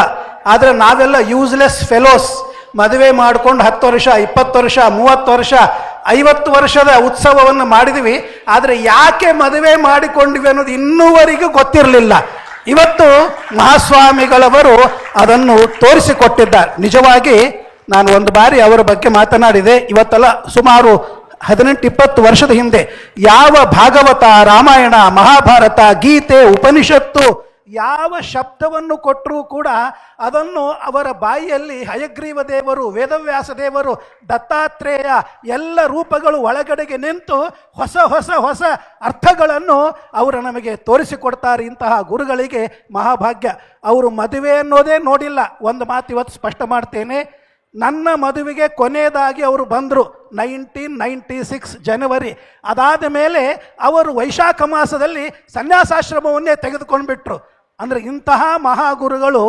ಆದರೆ ನಾವೆಲ್ಲ ಯೂಸ್ಲೆಸ್ ಫೆಲೋಸ್, ಮದುವೆ ಮಾಡ್ಕೊಂಡು 10 ವರ್ಷ, 20 ವರ್ಷ, 30 ವರ್ಷ, 50 ವರ್ಷದ ಉತ್ಸವವನ್ನು ಮಾಡಿದ್ವಿ. ಆದರೆ ಯಾಕೆ ಮದುವೆ ಮಾಡಿಕೊಂಡ್ವಿ ಅನ್ನೋದು ಇನ್ನೂವರೆಗೂ ಗೊತ್ತಿರಲಿಲ್ಲ. ಇವತ್ತು ಮಹಾಸ್ವಾಮಿಗಳವರು ಅದನ್ನು ತೋರಿಸಿಕೊಟ್ಟಿದ್ದಾರೆ. ನಿಜವಾಗಿ ನಾನು ಒಂದು ಬಾರಿ ಅವರ ಬಗ್ಗೆ ಮಾತನಾಡಿದೆ, ಇವತ್ತೆಲ್ಲ ಸುಮಾರು 18-20 ವರ್ಷದ ಹಿಂದೆ. ಯಾವ ಭಾಗವತ, ರಾಮಾಯಣ, ಮಹಾಭಾರತ, ಗೀತೆ, ಉಪನಿಷತ್ತು ಯಾವ ಶಬ್ದವನ್ನು ಕೊಟ್ಟರೂ ಕೂಡ ಅದನ್ನು ಅವರ ಬಾಯಿಯಲ್ಲಿ ಹಯಗ್ರೀವ ದೇವರು, ವೇದವ್ಯಾಸ ದೇವರು, ದತ್ತಾತ್ರೇಯ ಎಲ್ಲ ರೂಪಗಳು ಒಳಗಡೆಗೆ ನಿಂತು ಹೊಸ ಹೊಸ ಹೊಸ ಅರ್ಥಗಳನ್ನು ಅವರು ನಮಗೆ ತೋರಿಸಿಕೊಡ್ತಾರೆ. ಇಂತಹ ಗುರುಗಳಿಗೆ ಮಹಾಭಾಗ್ಯ. ಅವರು ಮದುವೆ ಅನ್ನೋದೇ ನೋಡಿಲ್ಲ. ಒಂದು ಮಾತು ಇವತ್ತು ಸ್ಪಷ್ಟ ಮಾಡ್ತೇನೆ, ನನ್ನ ಮದುವೆಗೆ ಕೊನೆಯದಾಗಿ ಅವರು ಬಂದರು 1996 ಜನವರಿ. ಅದಾದ ಮೇಲೆ ಅವರು ವೈಶಾಖ ಮಾಸದಲ್ಲಿ ಸನ್ಯಾಸಾಶ್ರಮವನ್ನೇ ತೆಗೆದುಕೊಂಡ್ಬಿಟ್ರು. ಅಂದರೆ ಇಂತಹ ಮಹಾಗುರುಗಳು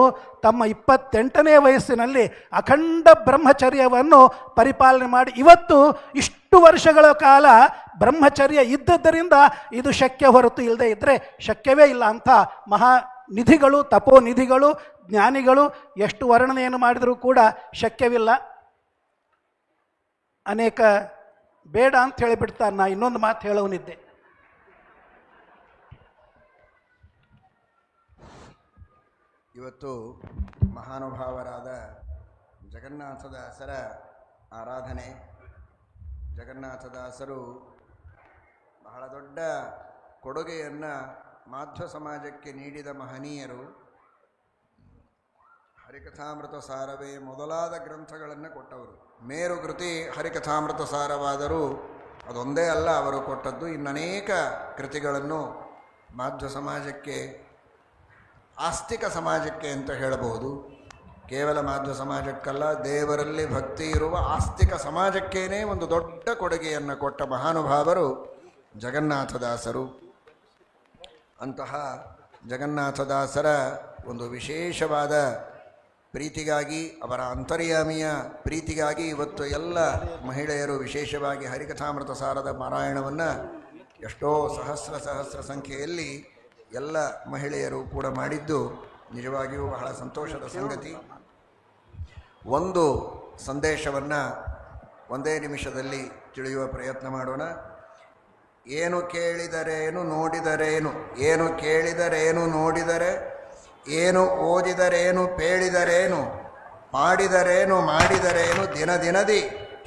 ತಮ್ಮ 28ನೇ ವಯಸ್ಸಿನಲ್ಲಿ ಅಖಂಡ ಬ್ರಹ್ಮಚರ್ಯವನ್ನು ಪರಿಪಾಲನೆ ಮಾಡಿ ಇವತ್ತು ಇಷ್ಟು ವರ್ಷಗಳ ಕಾಲ ಬ್ರಹ್ಮಚರ್ಯ ಇದ್ದದ್ದರಿಂದ ಇದು ಶಕ್ಯ, ಹೊರತು ಇಲ್ಲದೆ ಇದ್ದರೆ ಶಕ್ಯವೇ ಇಲ್ಲ. ಅಂಥ ಮಹಾನಿಧಿಗಳು, ತಪೋನಿಧಿಗಳು, ಜ್ಞಾನಿಗಳು ಎಷ್ಟು ವರ್ಣನೆಯನ್ನು ಮಾಡಿದರೂ ಕೂಡ ಶಕ್ಯವಿಲ್ಲ. ಅನೇಕ ಬೇಡ ಅಂತ ಹೇಳಿಬಿಡ್ತಾರೆ. ನಾ ಇನ್ನೊಂದು ಮಾತು ಹೇಳೋನಿದ್ದೆ. ಇವತ್ತು ಮಹಾನುಭಾವರಾದ ಜಗನ್ನಾಥದಾಸರ ಆರಾಧನೆ. ಜಗನ್ನಾಥದಾಸರು ಬಹಳ ದೊಡ್ಡ ಕೊಡುಗೆಯನ್ನು ಮಾಧ್ವ ಸಮಾಜಕ್ಕೆ ನೀಡಿದ ಮಹನೀಯರು. ಹರಿಕಥಾಮೃತ ಸಾರವೇ ಮೊದಲಾದ ಗ್ರಂಥಗಳನ್ನು ಕೊಟ್ಟವರು. ಮೇರು ಕೃತಿ ಹರಿಕಥಾಮೃತ ಸಾರವಾದರೂ ಅದೊಂದೇ ಅಲ್ಲ ಅವರು ಕೊಟ್ಟದ್ದು, ಇನ್ನನೇಕ ಕೃತಿಗಳನ್ನು ಮಾಧ್ವ ಸಮಾಜಕ್ಕೆ, ಆಸ್ತಿಕ ಸಮಾಜಕ್ಕೆ ಅಂತ ಹೇಳಬಹುದು. ಕೇವಲ ಮಾಧ್ವ ಸಮಾಜಕ್ಕಲ್ಲ, ದೇವರಲ್ಲಿ ಭಕ್ತಿ ಇರುವ ಆಸ್ತಿಕ ಸಮಾಜಕ್ಕೇನೆ ಒಂದು ದೊಡ್ಡ ಕೊಡುಗೆಯನ್ನು ಕೊಟ್ಟ ಮಹಾನುಭಾವರು ಜಗನ್ನಾಥದಾಸರು. ಅಂತಹ ಜಗನ್ನಾಥದಾಸರ ಒಂದು ವಿಶೇಷವಾದ ಪ್ರೀತಿಗಾಗಿ, ಅವರ ಅಂತರ್ಯಾಮಿಯ ಪ್ರೀತಿಗಾಗಿ ಇವತ್ತು ಎಲ್ಲ ಮಹಿಳೆಯರು ವಿಶೇಷವಾಗಿ ಹರಿಕಥಾಮೃತ ಸಾರದ ಪಾರಾಯಣವನ್ನು ಎಷ್ಟೋ ಸಹಸ್ರ ಸಂಖ್ಯೆಯಲ್ಲಿ ಎಲ್ಲ ಮಹಿಳೆಯರು ಕೂಡ ಮಾಡಿದ್ದು ನಿಜವಾಗಿಯೂ ಬಹಳ ಸಂತೋಷದ ಸಂಗತಿ. ಒಂದು ಸಂದೇಶವನ್ನು ಒಂದೇ ನಿಮಿಷದಲ್ಲಿ ತಿಳಿಯುವ ಪ್ರಯತ್ನ ಮಾಡೋಣ. ಏನು ಕೇಳಿದರೇನು ನೋಡಿದರೇನು, ಏನು ಕೇಳಿದರೇನು ನೋಡಿದರೆ, ಏನು ಓದಿದರೇನು ಪೇಳಿದರೇನು, ಮಾಡಿದರೇನು ದಿನದಿ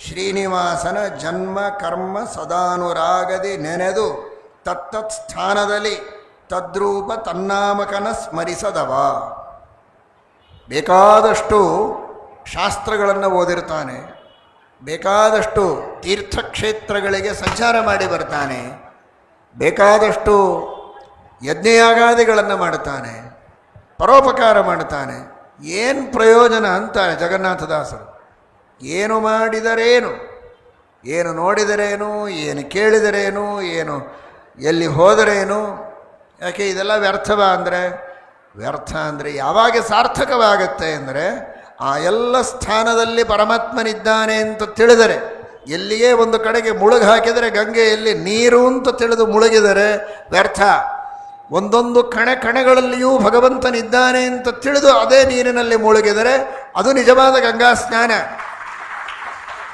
ಶ್ರೀನಿವಾಸನ ಜನ್ಮ ಕರ್ಮ ಸದಾನುರಾಗದಿ ನೆನೆದು ತತ್ತತ್ ಸ್ಥಾನದಲ್ಲಿ ತದ್ರೂಪ ತನ್ನಾಮಕನ ಸ್ಮರಿಸದವ. ಬೇಕಾದಷ್ಟು ಶಾಸ್ತ್ರಗಳನ್ನು ಓದಿರ್ತಾನೆ, ಬೇಕಾದಷ್ಟು ತೀರ್ಥಕ್ಷೇತ್ರಗಳಿಗೆ ಸಂಚಾರ ಮಾಡಿ ಬರ್ತಾನೆ, ಬೇಕಾದಷ್ಟು ಯಜ್ಞಯಾಗಾದಿಗಳನ್ನು ಮಾಡುತ್ತಾನೆ, ಪರೋಪಕಾರ ಮಾಡುತ್ತಾನೆ. ಏನು ಪ್ರಯೋಜನ ಅಂತಾನೆ ಜಗನ್ನಾಥದಾಸರು. ಏನು ಮಾಡಿದರೇನು, ಏನು ನೋಡಿದರೇನು, ಏನು ಕೇಳಿದರೇನು, ಏನು ಎಲ್ಲಿ ಹೋದರೇನು, ಯಾಕೆ ಇದೆಲ್ಲ ವ್ಯರ್ಥವಾ ಅಂದರೆ, ವ್ಯರ್ಥ ಅಂದರೆ ಯಾವಾಗ ಸಾರ್ಥಕವಾಗತ್ತೆ ಅಂದರೆ ಆ ಎಲ್ಲ ಸ್ಥಾನದಲ್ಲಿ ಪರಮಾತ್ಮನಿದ್ದಾನೆ ಅಂತ ತಿಳಿದರೆ, ಎಲ್ಲಿಯೇ ಒಂದು ಕಡೆಗೆ ಮುಳುಗು ಹಾಕಿದರೆ ಗಂಗೆಯಲ್ಲಿ ನೀರು ಅಂತ ತಿಳಿದು ಮುಳುಗಿದರೆ ವ್ಯರ್ಥ. ಒಂದೊಂದು ಕಣಗಳಲ್ಲಿಯೂ ಭಗವಂತನಿದ್ದಾನೆ ಅಂತ ತಿಳಿದು ಅದೇ ನೀರಿನಲ್ಲಿ ಮುಳುಗಿದರೆ ಅದು ನಿಜವಾದ ಗಂಗಾ ಸ್ನಾನ,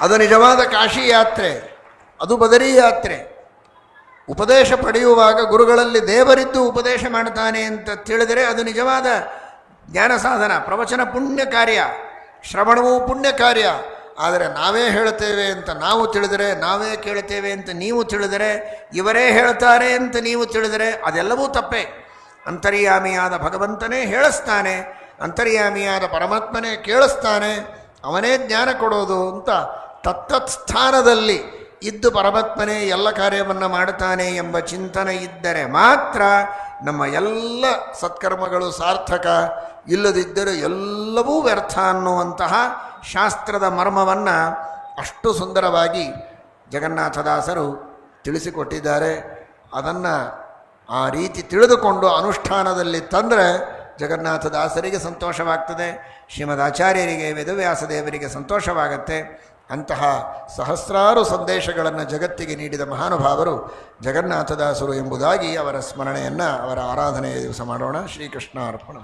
ಅದು ನಿಜವಾದ ಕಾಶಿ ಯಾತ್ರೆ, ಅದು ಬದರಿ ಯಾತ್ರೆ. ಉಪದೇಶ ಪಡೆಯುವಾಗ ಗುರುಗಳಲ್ಲಿ ದೇವರಿದ್ದು ಉಪದೇಶ ಮಾಡ್ತಾನೆ ಅಂತ ತಿಳಿದರೆ ಅದು ನಿಜವಾದ ಜ್ಞಾನ ಸಾಧನ. ಪ್ರವಚನ ಪುಣ್ಯ ಕಾರ್ಯ, ಶ್ರವಣವೂ ಪುಣ್ಯ ಕಾರ್ಯ. ಆದರೆ ನಾವೇ ಹೇಳ್ತೇವೆ ಅಂತ ನಾವು ತಿಳಿದರೆ, ನಾವೇ ಕೇಳ್ತೇವೆ ಅಂತ ನೀವು ತಿಳಿದರೆ, ಇವರೇ ಹೇಳ್ತಾರೆ ಅಂತ ನೀವು ತಿಳಿದರೆ ಅದೆಲ್ಲವೂ ತಪ್ಪೇ. ಅಂತರ್ಯಾಮಿಯಾದ ಭಗವಂತನೇ ಹೇಳಿಸ್ತಾನೆ, ಅಂತರ್ಯಾಮಿಯಾದ ಪರಮಾತ್ಮನೇ ಕೇಳಿಸ್ತಾನೆ, ಅವನೇ ಜ್ಞಾನ ಕೊಡೋದು ಅಂತ ತತ್ತತ್ ಸ್ಥಾನದಲ್ಲಿ ಇದ್ದು ಪರಮಾತ್ಮನೇ ಎಲ್ಲ ಕಾರ್ಯವನ್ನು ಮಾಡುತ್ತಾನೆ ಎಂಬ ಚಿಂತನೆ ಇದ್ದರೆ ಮಾತ್ರ ನಮ್ಮ ಎಲ್ಲ ಸತ್ಕರ್ಮಗಳು ಸಾರ್ಥಕ. ಇಲ್ಲದಿದ್ದರೆ ಎಲ್ಲವೂ ವ್ಯರ್ಥ ಅನ್ನುವಂತಹ ಶಾಸ್ತ್ರದ ಮರ್ಮವನ್ನು ಅಷ್ಟು ಸುಂದರವಾಗಿ ಜಗನ್ನಾಥದಾಸರು ತಿಳಿಸಿಕೊಟ್ಟಿದ್ದಾರೆ. ಅದನ್ನು ಆ ರೀತಿ ತಿಳಿದುಕೊಂಡು ಅನುಷ್ಠಾನದಲ್ಲಿ ತಂದರೆ ಜಗನ್ನಾಥದಾಸರಿಗೆ ಸಂತೋಷವಾಗ್ತದೆ, ಶ್ರೀಮದ್ ಆಚಾರ್ಯರಿಗೆ, ವೇದವ್ಯಾಸದೇವರಿಗೆ ಸಂತೋಷವಾಗತ್ತೆ. ಅಂತಹ ಸಹಸ್ರಾರು ಸಂದೇಶಗಳನ್ನು ಜಗತ್ತಿಗೆ ನೀಡಿದ ಮಹಾನುಭಾವರು ಜಗನ್ನಾಥದಾಸರು ಎಂಬುದಾಗಿ ಅವರ ಸ್ಮರಣೆಯನ್ನು, ಅವರ ಆರಾಧನೆಯ ದಿವಸ ಮಾಡೋಣ. ಶ್ರೀಕೃಷ್ಣ ಅರ್ಪಣ.